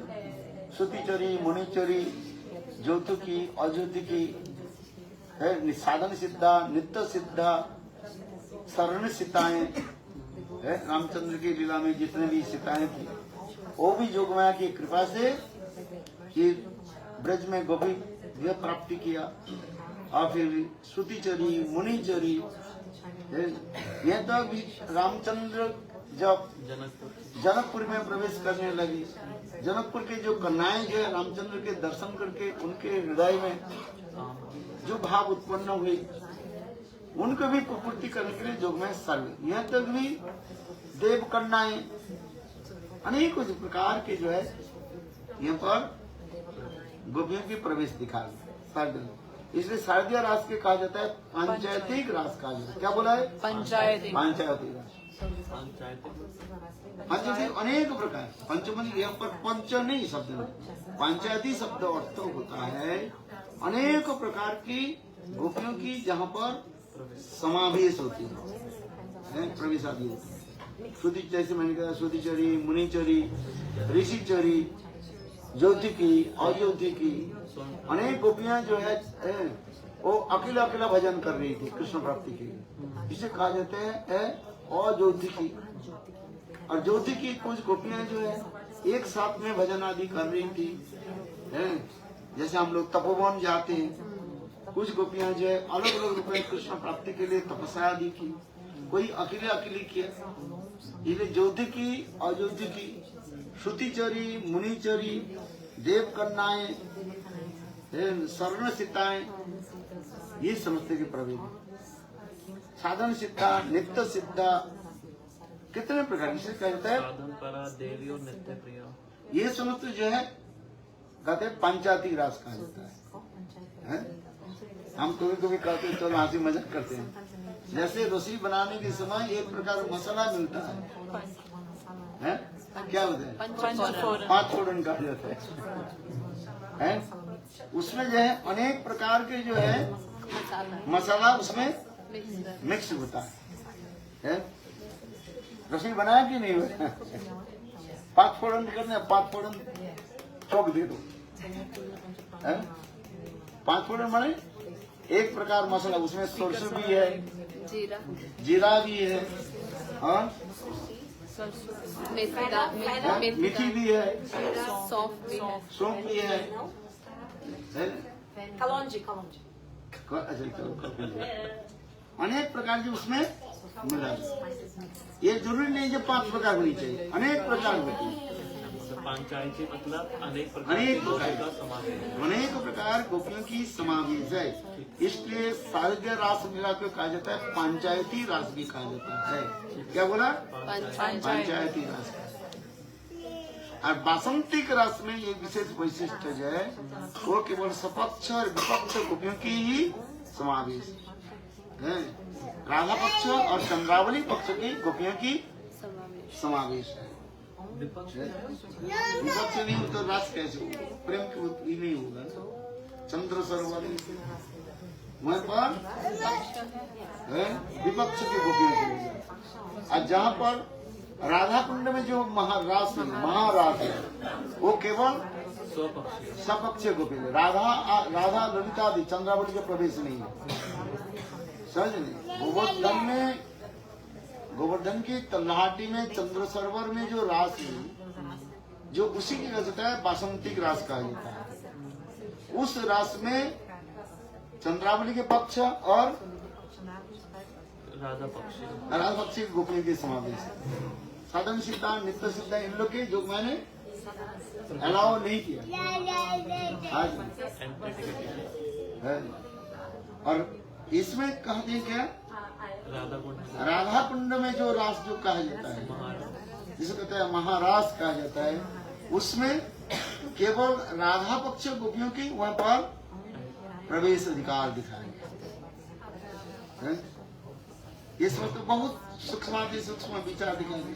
श्रुतिचरी, मुनिचरी, ज्योतिकी, अज्योतिकी है, साधन सिद्धा, नित्य सिद्धा, शरण सीताएं है। रामचंद्र की लीला में जितने भी सीताएं थी वो भी जोगमाया की कृपा से कि ब्रज में गोपी प्राप्ति किया। और फिर श्रुतिचरी, मुनिचरी है। यह तो रामचंद्र जब जनकपुर में प्रवेश करने लगे, जनकपुर के जो कन्याएं जो है रामचंद्र के दर्शन करके उनके हृदय में जो भाव उत्पन्न हुए उनको भी पूर्ति करने के लिए जोग में सर्व। यहाँ तक भी देव कन्याएं अनेक प्रकार के जो है यहाँ पर गोपियों की प्रवेश दिखा शारदीय। इसलिए शारदीय रास के कहा जाता है पंचायतिक रास कहा जाता है। क्या बोला है? पंचायतिक रास। पंचायती अनेक प्रकार, पंचमनी यहाँ पर पंच नहीं शब्द में, पंचायती शब्द अर्थ होता है अनेक प्रकार की गोपियों की जहाँ पर समावेश होती है, प्रवेश आदि होती है। श्रुति, जैसे मैंने कहा श्रुतिचरी, मुनिचरी, ऋषिचरी, ज्योतिकी, अज्योतिकी, अनेक गोपियां जो है वो अकेला अकेला भजन कर रही थी कृष्ण प्राप्ति के लिए। इसे कहा जाता है अज्योतिकी। और ज्योतिकी कुछ गोपियां जो है एक साथ में भजन आदि कर रही थी। जैसे हम लोग तपोवन जाते हैं, कुछ गोपियां जो है अलग अलग रूप में कृष्ण प्राप्ति के लिए तपस्या आदि की, कोई अकेले अकेले किया। इसलिए ज्योतिकी, अज्योतिकी, श्रुतिचरी, मुनिचरी, देव कन्याएं, शरण सीताएं, ये समझते के प्रवेश। साधन सिद्धा, नित्य सिद्धा कितने प्रकार से कहता है साधन परा देवी और नित्य प्रिया। ये समस्त जो है कहते हैं पंचायती रास कहा जाता है? हम कभी कभी कहते हैं चलो हंसी मजाक करते हैं। जैसे रसोई बनाने के समय एक प्रकार मसाला मिलता है? क्या होता है? पंचफोरन। 5 फोड़न कहा जाता है? उसमें जो है अनेक प्रकार के जो है मसाला उसमें मिक्स होता है? रसोई बनाया कि नहीं हुआ? 5 फोड़न करने, 5 फोड़न चौक दे दो। 5 फोड़न माने एक प्रकार मसाला, उसमें सरसों भी है, जीरा भी है, और मेथी भी है, सौंफ भी है। कलौंजी अच्छा चलो, अनेक प्रकार के उसमें मिला है। ये जरूरी नहीं जो 5 प्रकार होनी चाहिए, अनेक प्रकार होती है। पंचायती मतलब अनेक अनेक प्रकार का समावेश। अनेक प्रकार गोपियों की समावेश है, इसलिए शारदीय रास लीला को कहा जाता है पंचायती रास भी कहा जाता है। क्या बोला? पंचायती रास। और बासंतिक रास में ये विशेष वैशिष्ट जो है वो केवल सपक्ष और विपक्ष गोपियों की ही समावेश है। राधा पक्ष और चंद्रावली पक्ष की गोपियों की समावेश है। विपक्ष नहीं हो तो रास कैसे होगा? प्रेम की नहीं होगा। चंद्र सरोवर वहाँ पर विपक्ष की गोपियों की होगा। और जहाँ पर राधा कुंड में जो महारास है वो केवल सपक्षीय गोपी है। राधा ललिता आदि चंद्रावली का प्रवेश नहीं है, समझ नहीं। गोवर्धन की तलहाटी में चंद्र सरोवर में जो रास है जो उसी की रचता है बासंतिक रास कहा जाता है। उस रास में चंद्रावली के पक्ष और राधा पक्षी गोपियों के समावेश है। साधन सिद्धा नित्य सिद्धा इन लोग के जो मैंने अलाउ नहीं किया है। और इसमें कहते हैं क्या? राधा कुंड में जो रास जो कहा जाता है जिसे कहते हैं महारास कहा जाता है, उसमें केवल राधा पक्ष गोपियों की वहाँ पर प्रवेश अधिकार दिखाया है। इसमें तो बहुत सूक्ष्म विचार दिखाएंगे।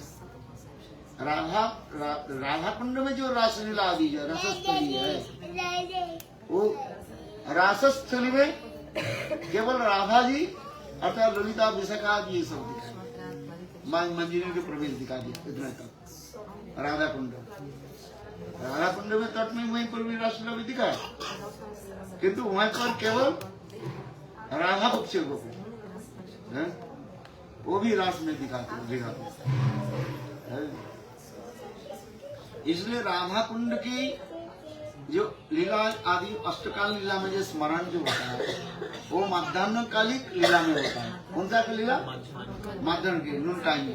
राधा कुंड में जो रासलीला आदि है, रसस्थली है, वो रासस्थली में केवल राधा जी अर्थात ललिता विशाखा आदि ये सब दिखाए, मंदिरों के प्रवेश दिखा दिया इतना तक। राधा कुंड में तट में वहीं पर भी रासलीला भी दिखा है, किंतु वहाँ पर केवल राधा पक्ष गोपी वो भी रास में दिखाते। इसलिए राधा कुंड की जो लीला आदि अष्टकाल लीला में जो स्मरण जो होता है वो मध्यान्हकालिक लीला में होता है। कौन सा लीला? मध्यान्ह के नून टाइम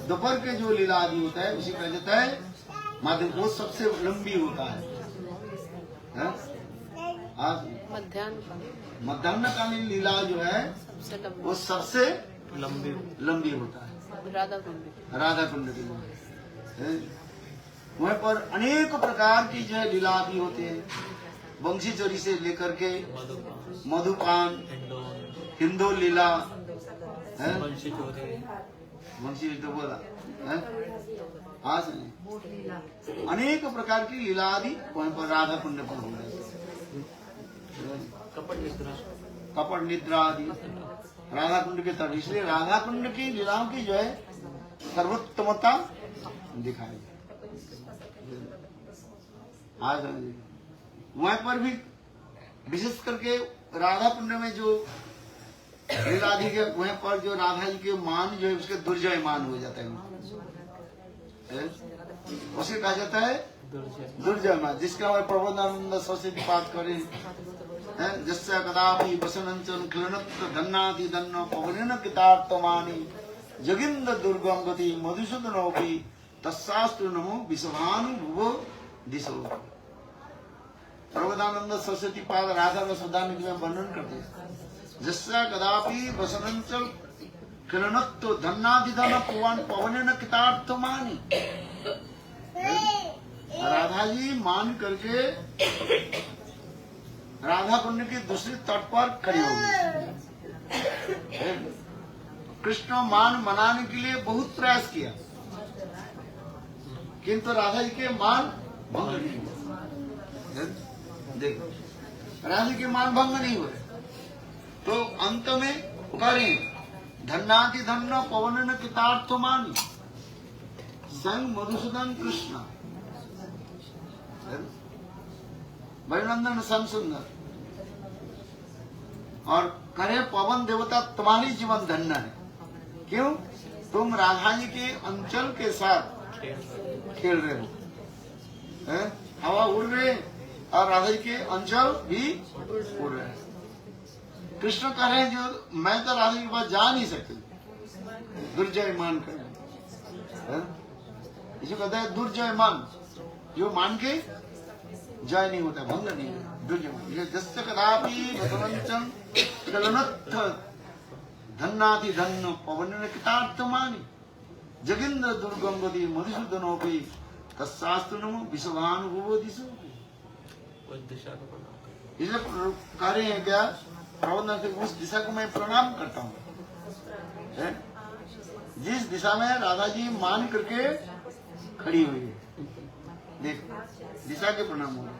दोपहर के जो लीला आदि होता है उसी कहा जाता है माध्यम, वो सबसे लंबी होता है। मध्यान्हकालीन लीला जो है वो सबसे लंबी होता है। राधा कुंड की वहाँ पर अनेक प्रकार की जो है लीला भी होते हैं, बंशी चोरी से लेकर के मधुपान, हिंदो लीला, बंशी तो बोला है, आज अनेक प्रकार की लीला आदि वहाँ पर राधा कुंड पर हो रही है। कपट निद्रा आदि राधा कुंड के तट। इसलिए राधा कुंड की लीलाओं की जो है सर्वोत्तमता दिखाई आज वहाँ पर भी विशेष करके राधा कुंड में जो लीला आदि के वहाँ पर जो राधा जी के मान जो है उसके दुर्जय मान हो जाता है, उसे कहा जाता है दुर्जय मान, जिसका हमारे प्रबोधानंद सरस्वती पाठ करें जस्या कदापि वसनंचन क्लनत धन्नाति धन्न पवनेन कितार्थमानि जगिंद्र दुर्गम गति मधुसूदनोपि तस्सास्तु नमो विश्वानुभुवो दिशो। प्रबोधानंद सरस्वती पाद राधा रसोदानिधि में वर्णन करते हैं, जस्या कदापि वसनंचल किरणत्तो धन्नाधिधन पवन न कृतार्थ मानी। राधा जी मान करके राधा कुंड के दूसरे तट पर खड़ी हो गई। कृष्ण मान मनाने के लिए बहुत प्रयास किया, किंतु राधा जी के मान भंग नहीं हुए। देखो राधा जी के मान भंग नहीं हुए, तो अंत में करें धन्नाति धन्य पवन न कृतार्थ मानी संग मधुसूदन कृष्ण वैनंदन श्याम सुंदर, और करे पवन देवता तुम्हारी जीवन धन्य है। क्यों? तुम राधा जी के अंचल के साथ खेल रहे हो, हवा उड़ रहे और राधा जी के अंचल भी उड़ रहे हैं। कृष्ण कह रहे हैं जो मैं तो राधा के पास जा नहीं सकती, दुर्जय मान कर, इसे कहता है दुर्जय मान, जो मान के जय नहीं होता, भंग नहीं होता, दुर्जय। जस्य कदापि भगवंचन कलनत्थ धन्नाति धन्य पवन कृतार्थ मानी जगिंद्र दुर्गंगति मधुसूदनोपि तत्शास्त्र नमो विश्वानुभूतिषु। इसे कार्य है क्या? प्रबंधन से उस दिशा को मैं प्रणाम करता हूँ जिस दिशा में राधा जी मान करके खड़ी हुई है। देख दिशा के प्रणाम हो रहे।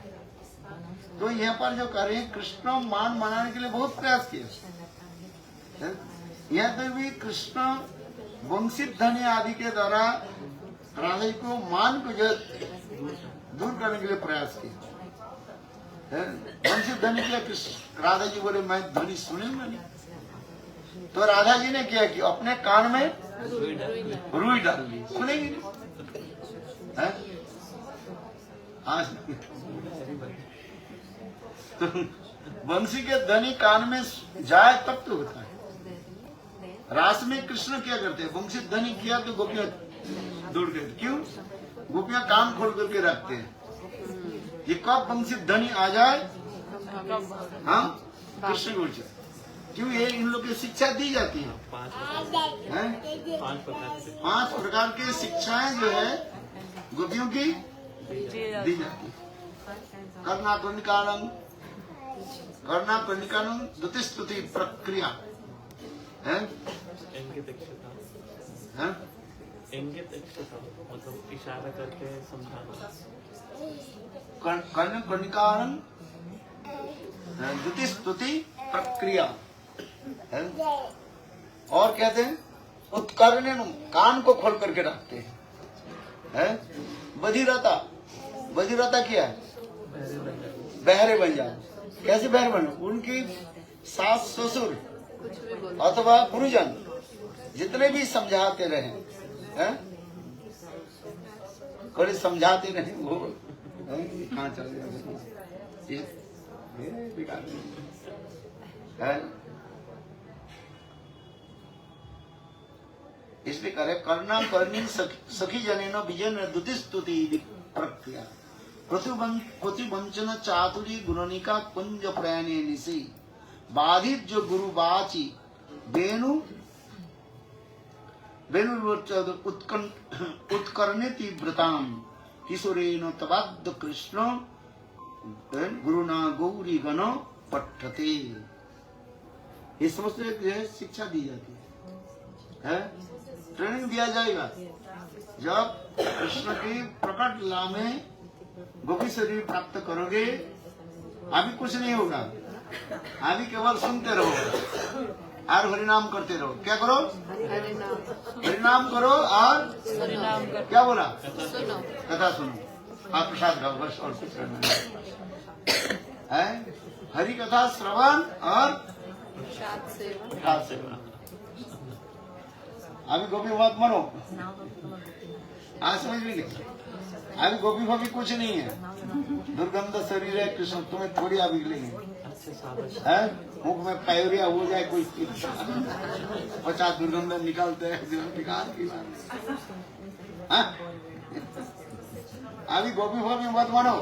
तो यहाँ पर जो कार्य है, कृष्ण मान मनाने के लिए बहुत प्रयास किया। यहाँ पर भी कृष्ण वंशित धनी आदि के द्वारा राधा जी को मान को जो दूर करने के लिए प्रयास किया। वंशित धनी किया, राधा जी बोले मैं ध्वनि सुनूंगा नहीं, तो राधा जी ने क्या किया? अपने कान में रुई डाल दी, सुनेंगे नहीं। तो वंशी के धनी कान में जाए तब तो होता है। रास में कृष्ण क्या करते हैं? वंशित धनी किया तो गोपियां दौड़ गए। क्यों? गोपियां कान खोल करके रखते हैं, ये कब वंशित धनी आ जाए हम कृष्ण को जाए। क्यों? ये इन लोग की शिक्षा दी जाती है। 5 प्रकार की शिक्षाएं जो है गोपियों की दी जाती है। करना कर्णिकानम द्वितीय प्रक्रिया है। मतलब इशारा करके समझाना। कर्णिकानम द्वितीय प्रक्रिया है। और कहते हैं उत्कर्ण, कान को खोल करके रखते हैं। बधिरता, बधिरता क्या है? बहरे बन जाओ। कैसे बहरे बनो? उनकी सास ससुर अथवा गुरुजन जितने भी समझाते रहे, कोई समझाते रहे, वो कहाँ चल गया इसलिए करे करना करनी सखी जने न विजय द्वितीय स्तुति प्रक्रिया प्रतिवंचन चातुरी गुणनिका कुंज प्रयाणे निशी बाधित जो गुरु बाची वेणु उत्कर्णे तीव्रताम किशोरेण तबाद्ध कृष्ण गुरुना गौरी गण पठते। इस समझ शिक्षा दी जाती है, ट्रेनिंग दिया जाएगा। जब कृष्ण की प्रकट लीला में गोपी शरीर प्राप्त करोगे, अभी कुछ नहीं होगा, अभी केवल सुनते रहो और हरिनाम करते रहो। क्या करो? हरिनाम करो और क्या बोला? कथा सुनो और प्रसाद खाओ, बस और कुछ करना है। हरि कथा श्रवण और प्रसाद सेवन। अभी गोपी बात मनो, आज समझ लीजिए। अभी गोपी भाभी कुछ नहीं है, दुर्गंध शरीर है कृष्ण, तुम्हें थोड़ी अभी लेंगे है। मुख में पैरिया हो जाए कोई 50 दुर्गंध निकालते हैं, निकाल की बात। अभी गोपी भाभी मत बनो,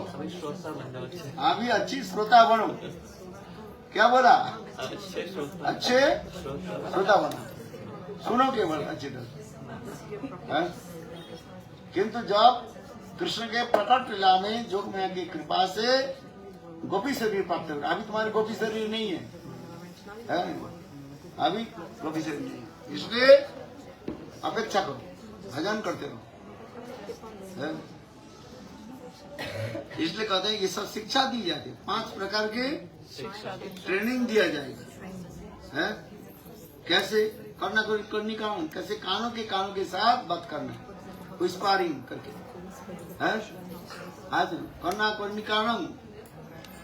अभी अच्छी श्रोता बनो। क्या बोला? अच्छे श्रोता बनो। सुनो केवल अच्छी तरह। किंतु जब कृष्ण के प्रकट लीला में जोग माया की कृपा से गोपी शरीर प्राप्त हो, अभी तुम्हारे गोपी शरीर नहीं है, अभी गोपी शरीर नहीं है, इसलिए अपेक्षा करो, भजन करते रहो। इसलिए कहते हैं कि सब शिक्षा दी जाती है, 5 प्रकार के ट्रेनिंग दिया जाएगा है? कैसे करना करनी कानून, कैसे कानों के साथ बात करना, स्पारिंग करके है? आज करना करनी कानून,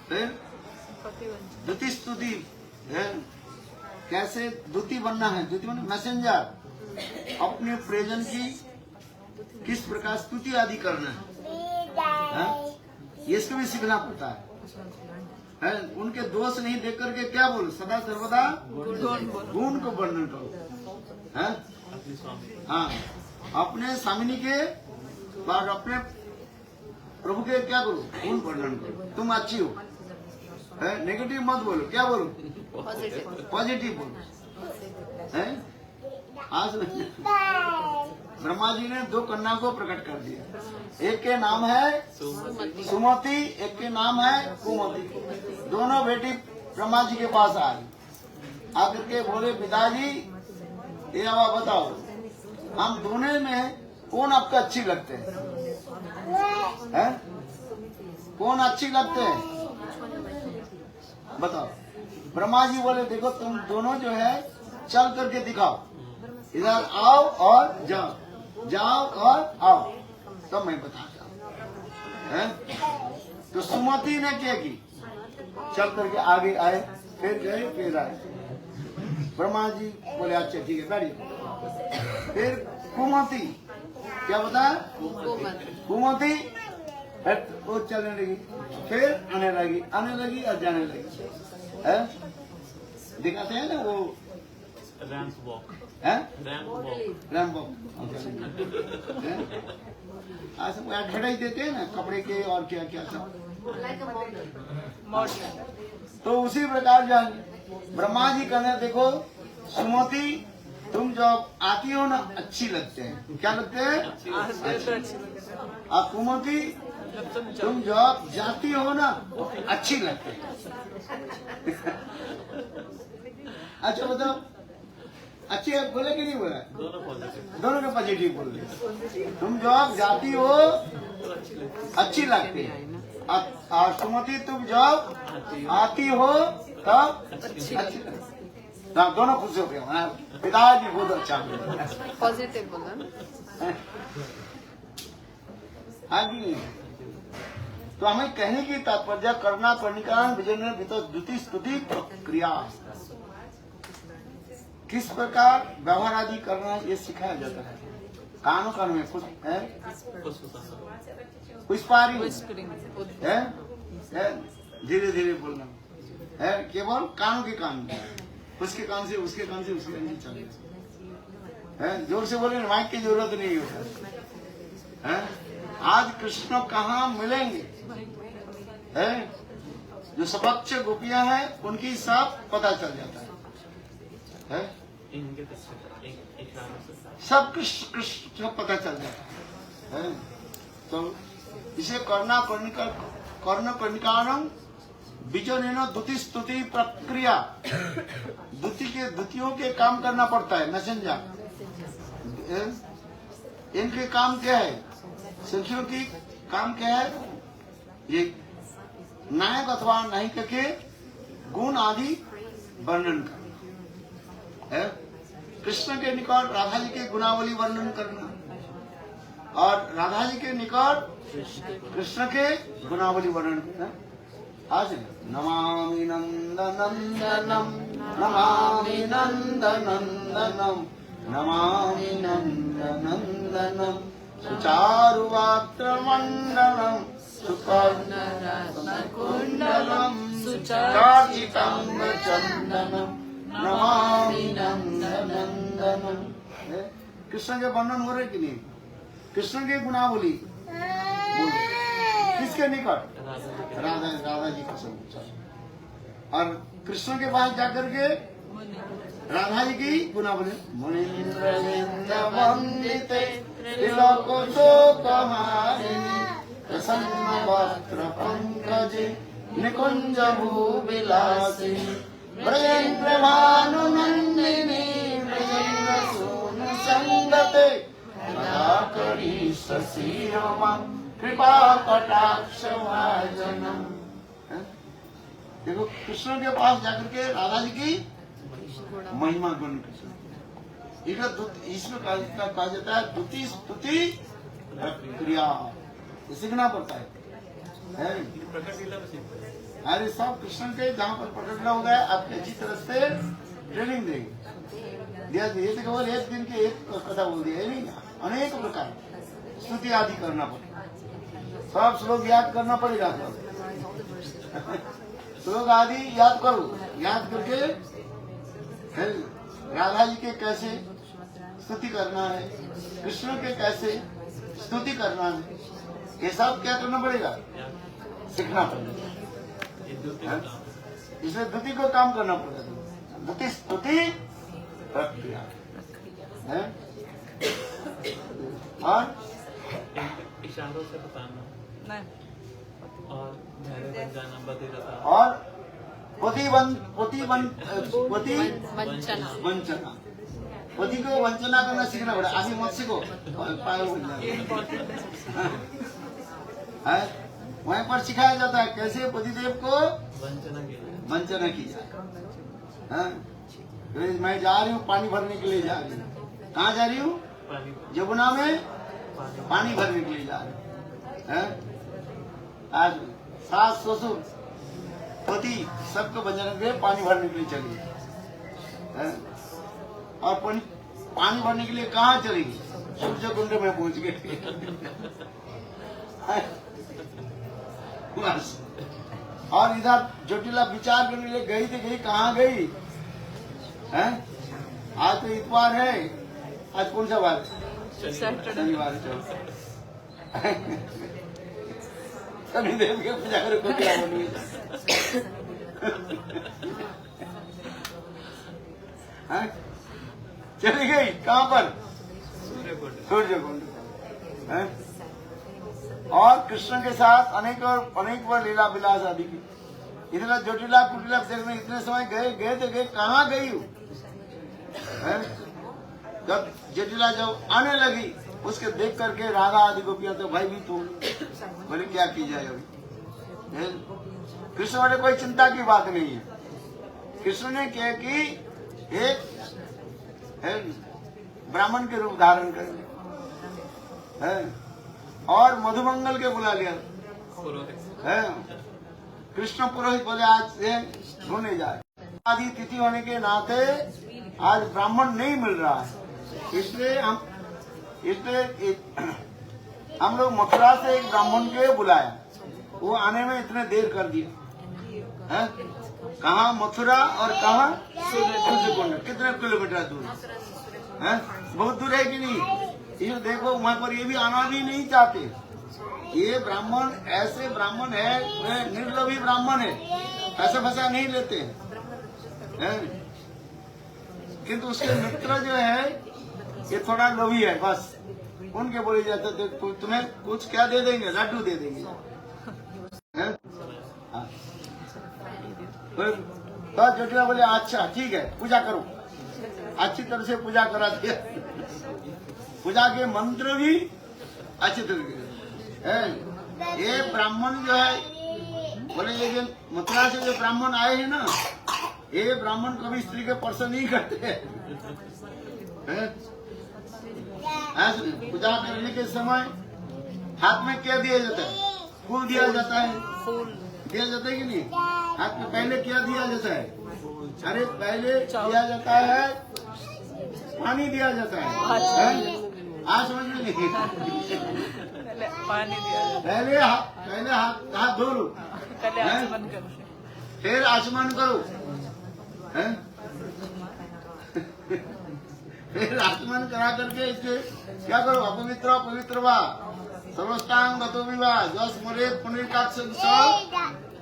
फिर द्वितीय स्तुति है, कैसे द्वितीय बनना है, द्वितीय बनना मैसेंजर, अपने प्रेजन की किस प्रकार स्तुति आदि करना है? ये इसको भी सीखना पड़ता है? उनके दोष नहीं देख करके क्या बोलो, सदा सर्वदा गुण को वर्णन करो है? हाँ, अपने स्वामिनी के बाद अपने प्रभु के क्या करो, गुण वर्णन करो। तुम अच्छी हो है? नेगेटिव मत बोलो, क्या बोलो, पॉजिटिव बोलो है? आज ब्रह्मा जी ने 2 कन्या को प्रकट कर दिया, एक के नाम है सुमति, एक के नाम है कुमति। दोनों बेटी ब्रह्मा जी के पास आई, आकर के बोले पिताजी ये अब बताओ, हम दोनों में कौन आपको अच्छी लगते हैं? कौन अच्छी लगते हैं बताओ। ब्रह्मा जी बोले देखो तुम दोनों जो है चल करके दिखाओ, इधर आओ और जाओ, जाओ और आओ, तब मैं बताता हूँ। तो सुमति ने क्या की, चल करके आगे आए, फिर गए, फिर आए। ब्रह्मा जी बोले अच्छा ठीक है बैठिए। फिर कुमति क्या बताया, कुमति वो चलने लगी, फिर आने लगी और जाने लगी है? दिखाते हैं ना वो रैंप वॉक है, रैंप वॉक आज सब एडवर्टाइज देते हैं ना कपड़े के और क्या क्या सब, तो उसी प्रकार जानिए ब्रह्मा जी कहने देखो सुमति तुम जब आती हो ना अच्छी लगते हैं, क्या लगते हैं? और कुमति तुम जब जाती हो ना अच्छी लगते हैं। अच्छा बताओ, अच्छी बोले कि नहीं बोला? दोनों के पॉजिटिव बोल रहे। तुम जब जाती हो अच्छी लगती है, और सुमति तुम जब आती हो तब अच्छी लगती है। दोनों खुश हो गए, पिताजी बहुत अच्छा पॉजिटिव बोला ना। आगे तो हमें कहने की तात्पर्य करना कर्णिकान विजय द्वितीय स्तुति प्रक्रिया, किस प्रकार व्यवहार आदि करना ये सिखाया जाता है। कानों में कुछ है, पुष्पारी है, धीरे धीरे बोलना है, केवल कानों के कान, उसके कान से उसके कान से उसके कान से चले है। जोर से बोले माइक की जरूरत नहीं होता है। आज कृष्ण कहाँ मिलेंगे है? जो सबक्ष गोपियां हैं उनकी सब पता चल जाता है? सब कृष्ण पता चल जाता है। तो इसे कर्ण कर्णिकारम बीजों द्वितीय स्तुति प्रक्रिया, द्वितीयों के काम करना पड़ता है। मैसेंजर इनके काम क्या है, सखियों की काम क्या है, ये नायक अथवा नायिका के गुण आदि वर्णन करना है। कृष्ण के निकट राधा जी के गुणावली वर्णन करना, और राधा जी के निकट कृष्ण के गुणावली वर्णन करना। आज नमामि नंदनंदनम, नमामि नंदनंदनम, नमामि नंदनंदनम, सुचारुवक्त्रमण्डलम, सुपर्णरत्नकुण्डलम, सुचार्चितांगचन्दनम, नमामि नंदनंदनम। कृष्ण के वर्णन हो रहे कि नहीं? कृष्ण के गुणावली किसके निकट? राधा जी का संग। और कृष्ण के पास जाकर के राधा जी की पुनः बोले मुनीन्द्र वंदिते त्रिलोक शोकहारिणी प्रसन्न वक्त्र पंकजे निकुंज भूविलासिनी ब्रजेन्द्र भानुनंदिनी ब्रजेन्द्र सोनु संगते करी शशिरमा कृपा कटाक्ष भाजनम। देखो कृष्ण के पास जाकर के राधा जी की महिमा गुण इसमें कहा जाता है द्वितीय स्तुति क्रिया, सीखना पड़ता है। अरे सब कृष्ण के जहाँ पर प्रकट हो गया आपके अच्छी तरह से ट्रेनिंग देंगे। ये तो केवल एक दिन के एक कथा बोल दिया, नहीं अनेक प्रकार स्तुति आदि करना पड़ेगा, सब श्लोक याद करना पड़ेगा। श्लोक आदि याद करो, याद करके राधा जी के कैसे स्तुति करना है, कृष्ण के कैसे स्तुति करना है, ये सब क्या करना पड़ेगा, सीखना पड़ेगा। इसलिए द्वितीय को काम करना पड़ेगा। द्वितीय स्तुति प्रक्रिया है और इशारों से बताना नहीं, और धैर्य बन जाना, बधिरता और वंचना, पति को वंचना करना सीखना पड़ेगा। अभी मत सीखो, वहीं पर सिखाया जाता है कैसे पतिदेव को वंचना की जाए। मैं जा रही हूँ पानी भरने के लिए, जा रही हूँ, कहाँ जा रही हूँ, यमुना में पानी भरने के लिए जा रही हूँ। आज सास ससुर पति सबको बचाने के लिए पानी भरने के लिए चली और पानी भरने के लिए कहाँ चलेगी, सूर्य कुंड में पहुंच गए। बस और इधर जोटिला विचार करने के लिए गई थी, गई कहाँ गई है? आज तो इतवार है, आज कौन सा बार है, शनिवार है। शनिदेव के पूजा करे को क्या बोलूं, चली गई कहाँ पर, सूर्य कुंड। और कृष्ण के साथ अनेक बार लीला विलास आदि की। इतना जोटिला कुटिला देखने इतने समय गए थे, गए कहाँ गई हूँ। जब जटिला जब आने लगी उसके देख करके राधा आदि गोपियां तो भाई भी तू बोले क्या की जाए अभी। कृष्ण वाले कोई चिंता की बात नहीं है। कृष्ण ने क्या कि एक ब्राह्मण के रूप धारण कर लिया और मधुमंगल के बुला लिया है। कृष्ण पुरोहित बोले आज से ढूंढने जाए, आदि तिथि होने के नाते आज ब्राह्मण नहीं मिल रहा है, इसलिए हम लोग मथुरा से एक ब्राह्मण के बुलाया, वो आने में इतने देर कर दिया है। कहाँ मथुरा और कहाँ सूर्यकुंड, कितने किलोमीटर दूर है, बहुत दूर है कि नहीं। ये देखो वहाँ पर ये भी आना भी नहीं चाहते। ये ब्राह्मण ऐसे ब्राह्मण है, निर्लोभी ब्राह्मण है, पैसा फैसा नहीं लेते हैं। किंतु उसके मित्र जो है ये थोड़ा लोभी है, बस उनके बोले जाते थे तुम्हें कुछ क्या दे देंगे, लड्डू दे देंगे। तो जोटिया बोले अच्छा ठीक है पूजा करो, अच्छी तरह से पूजा करा दिया। पूजा के मंत्र भी अच्छी तरीके से। ये ब्राह्मण जो है बोले ये मथुरा से जो ब्राह्मण आए हैं ना, ये ब्राह्मण कभी स्त्री के स्पर्श नहीं करते। पूजा करने के समय हाथ में क्या दिया जाता है, फूल दिया जाता है, दिया जाता है कि नहीं। हाथ में पहले क्या दिया जाता है, अरे पहले दिया जाता है पानी दिया जाता है। आज समझ में नहीं, पानी दिया पहले हाथ धो लो, आचमन करो, फिर आचमन करो, फिर आचमन करा करके इसके क्या करो, अपवित्र पवित्र वा सर्वस्तांग गतो विवाह जस मरे पुनर्काक्ष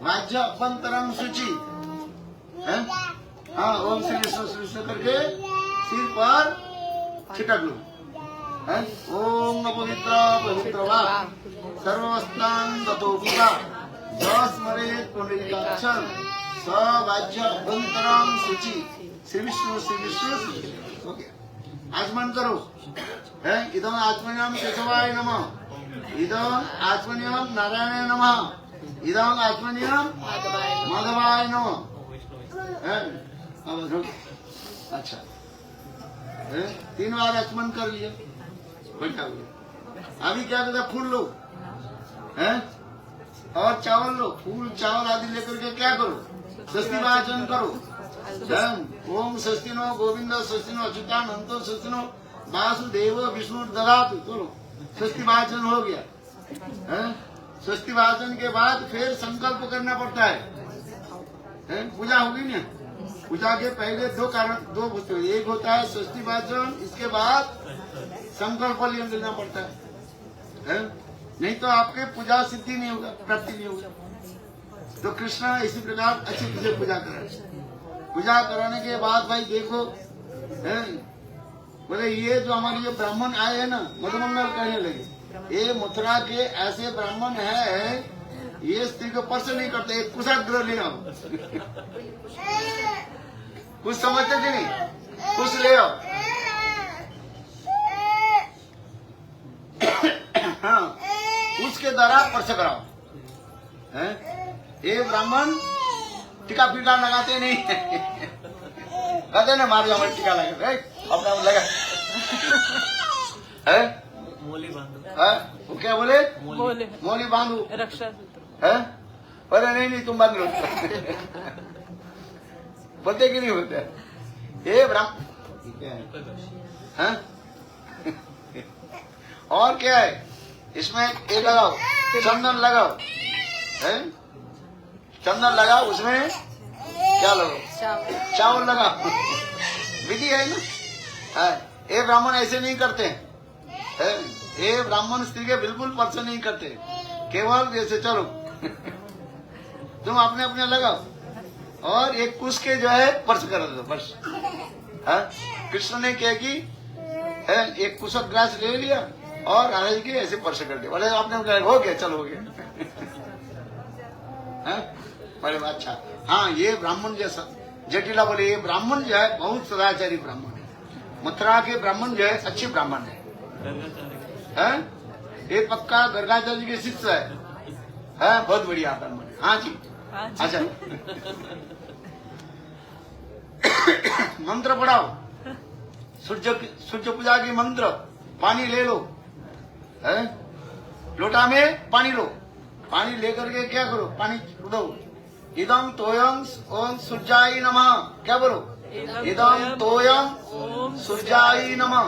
राज्य अभ्यंतरम सूची हाँ, ओम श्री विष्णु करके सिर पर छिटक लो। है? ओम पवित्र पवित्र वा सर्वस्थान ततो पिता स्मरेत पुंडरीकाक्षर सवाज्य अभ्यंतरम सूचि श्री विष्णु सूचि। ओके, आचमन करो। है? इदम आत्मन्यम केशवाय नमः, इदम आत्मन्यम नारायणाय नमः, इदम आत्मन्यम माधवाय नमः। अच्छा, 3 बार आचमन कर लिया, बैठा हुआ। अभी क्या करता, फूल लो है और चावल लो, फूल चावल आदि लेकर के क्या करो, स्वस्ति वाचन करो। ओम स्वस्ति नो गोविंद स्वस्ति नो अच्युतानंतो स्वस्ति नो वासुदेव विष्णु ददातु करो, स्वस्ति वाचन हो गया है? स्वस्ति वाचन के बाद फिर संकल्प करना पड़ता है। पूजा होगी ना, पूजा के पहले 2 कारण 2 होते हैं, एक होता है स्वस्ति वाचन, इसके बाद संकल्प लेना पड़ता है? नहीं तो आपके पूजा सिद्धि नहीं होगा, प्राप्ति नहीं होगा। तो कृष्ण इसी प्रकार अच्छी तरह पूजा कराए। पूजा कराने के बाद भाई देखो, बोले ये जो हमारे जो ब्राह्मण आए हैं ना, मधुमंगल कहने लगे, ये मथुरा के ऐसे ब्राह्मण है, ये स्त्री को स्पर्श नहीं करते, एक कुशाग्र ले आओ। कुछ समझते थे नहीं, कुछ ले आओ। हाँ, उसके द्वारा स्पर्श कराओ। ये ब्राह्मण टीका पीका लगाते नहीं कहते ना, मारे हमारे टीका लगा अपना लगा है, मोली बांधो। वो क्या बोले, मोली बांधो रक्षा है? अरे नहीं तुम बांध लो बोलते कि नहीं बोलते? ये ब्राह्मण है। और क्या है इसमें, ये लगाओ, चंदन लगाओ, है? चंदन लगाओ, उसमें क्या लगाओ, चावल लगाओ। विधि है ना। ये ब्राह्मण ऐसे नहीं करते हैं, ये ब्राह्मण स्त्री के बिल्कुल स्पर्श नहीं करते, केवल जैसे चलो तुम अपने अपने लगाओ और एक कुश के जो है स्पर्श कर दो बस। कृष्ण ने क्या की, एक कुशक ग्रास ले लिया और आगे के ऐसे स्पर्श कर दिया, बोले आपने हो गया, चलो हो गया। बड़े अच्छा। हाँ, ये ब्राह्मण जैसा जटिला बोले, ये ब्राह्मण जो है बहुत सदाचारी ब्राह्मण है। मथुरा के ब्राह्मण जो है अच्छे ब्राह्मण है। ये पक्का गर्गाचार्य के शिष्य है, बहुत बढ़िया ब्राह्मण है। हाँ जी, अच्छा। मंत्र पढ़ाओ, सूर्य पूजा की मंत्र। पानी ले लो, लोटा में पानी लो, पानी लेकर के क्या करो, पानी दो। इदम तोयम ओम सूर्याय नमः, क्या बोलो, इदम तोयम ओम सूर्याय नमः।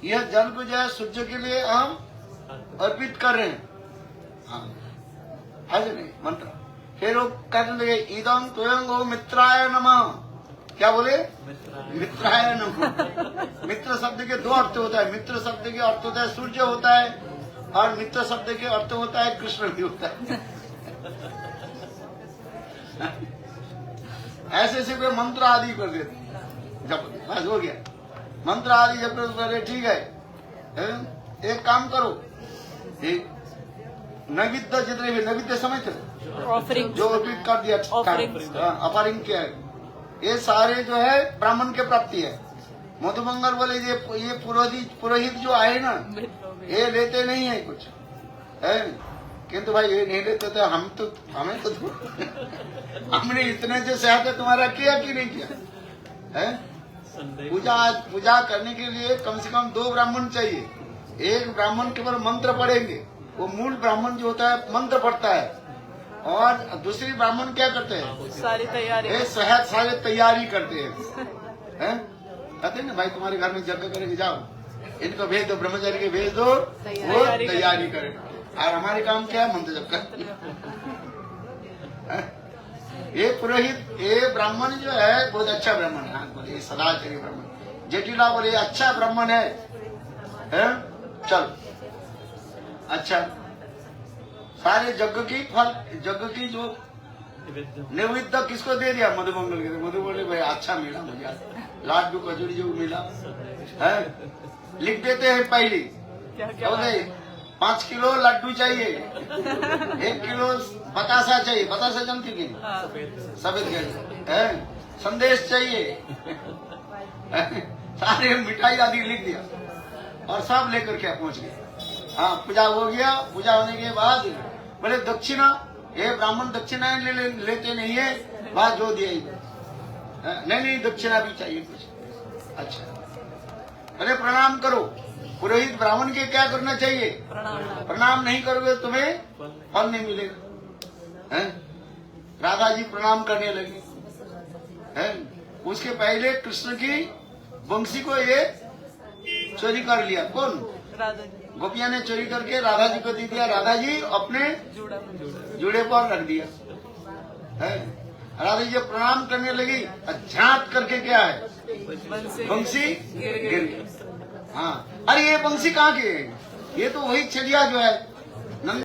यह जल को जो है सूर्य के लिए हम अर्पित कर रहे हैं। हाँ, नहीं मंत्र। फिर वो कहने लगे, इदम तोयम ओम मित्राय नमः, क्या बोले, मित्राय नमः। मित्र शब्द के 2 अर्थ होता है। मित्र शब्द के अर्थ होता है सूर्य होता है, और मित्र शब्द के अर्थ होता है कृष्ण भी होता है। ऐसे ऐसे कोई मंत्र आदि कर देते, जब बस हो गया मंत्र आदि जब कर, ठीक है। एक काम करो, एक नैवेद्य जितने भी नैवेद्य समझते ऑफरिंग जो अर्पित कर दिया, ऑफरिंग किया है, ये सारे जो है ब्राह्मण के प्राप्ति है। मधुमंगल बोले ये पुरोहित जो आए ना, ये लेते नहीं है कुछ, है? किंतु भाई ये नहीं लेते थे, हमें तो हमने इतने जो सहते तुम्हारा किया कि नहीं किया है? पूजा करने के लिए कम से कम 2 ब्राह्मण चाहिए। एक ब्राह्मण केवल मंत्र पढ़ेंगे, वो मूल ब्राह्मण जो होता है मंत्र पढ़ता है, और दूसरी ब्राह्मण क्या करते हैं, सारी तैयारी, सारे तैयारी करते हैं। कहते हैं ना भाई तुम्हारे घर में यज्ञ करके जाओ, इनको भेज दो, ब्रह्मचारी के भेज दो, वो तैयारी करें। और हमारे काम क्या है, मंत्र जप कर। ये पुरोहित, ये ब्राह्मण जो है बहुत अच्छा ब्राह्मण है। बोले ये सदाचारी ब्राह्मण। जटिला बोले अच्छा ब्राह्मण है? चल अच्छा, सारे यज्ञ की फल, यज्ञ की जो निवेद्य किसको दे दिया? मधुमंगल के। मधुमंगल भाई अच्छा मिला मुझे, लाडू कचौड़ी जो मिला है। लिख देते हैं पहले, क्या 5 किलो लड्डू चाहिए, 1 किलो बतासा चाहिए। बतासा जानती कि सफेद चाहिए, संदेश चाहिए, सारे मिठाई आदि लिख दिया और सब लेकर के पहुंच गए। हाँ, पूजा हो गया। पूजा होने के बाद बोले दक्षिणा, ये ब्राह्मण दक्षिणा लेते नहीं है, बात जो दिया नहीं दक्षिणा भी चाहिए कुछ। अच्छा, अरे प्रणाम करो। पुरोहित ब्राह्मण के क्या करना चाहिए? प्रणाम नहीं करोगे तुम्हें फल नहीं मिलेगा। राधा जी प्रणाम करने लगे। उसके पहले कृष्ण की बंसी को ये चोरी कर लिया। कौन? राधा जी गोपिया ने चोरी करके राधा जी को दे दिया। राधा जी अपने जूड़े पर रख दिया। राधा जी प्रणाम करने लगी, झाँक करके क्या है? बंसी गिर गई। हाँ, अरे ये बंसी कहाँ की है? ये तो वही छलिया जो है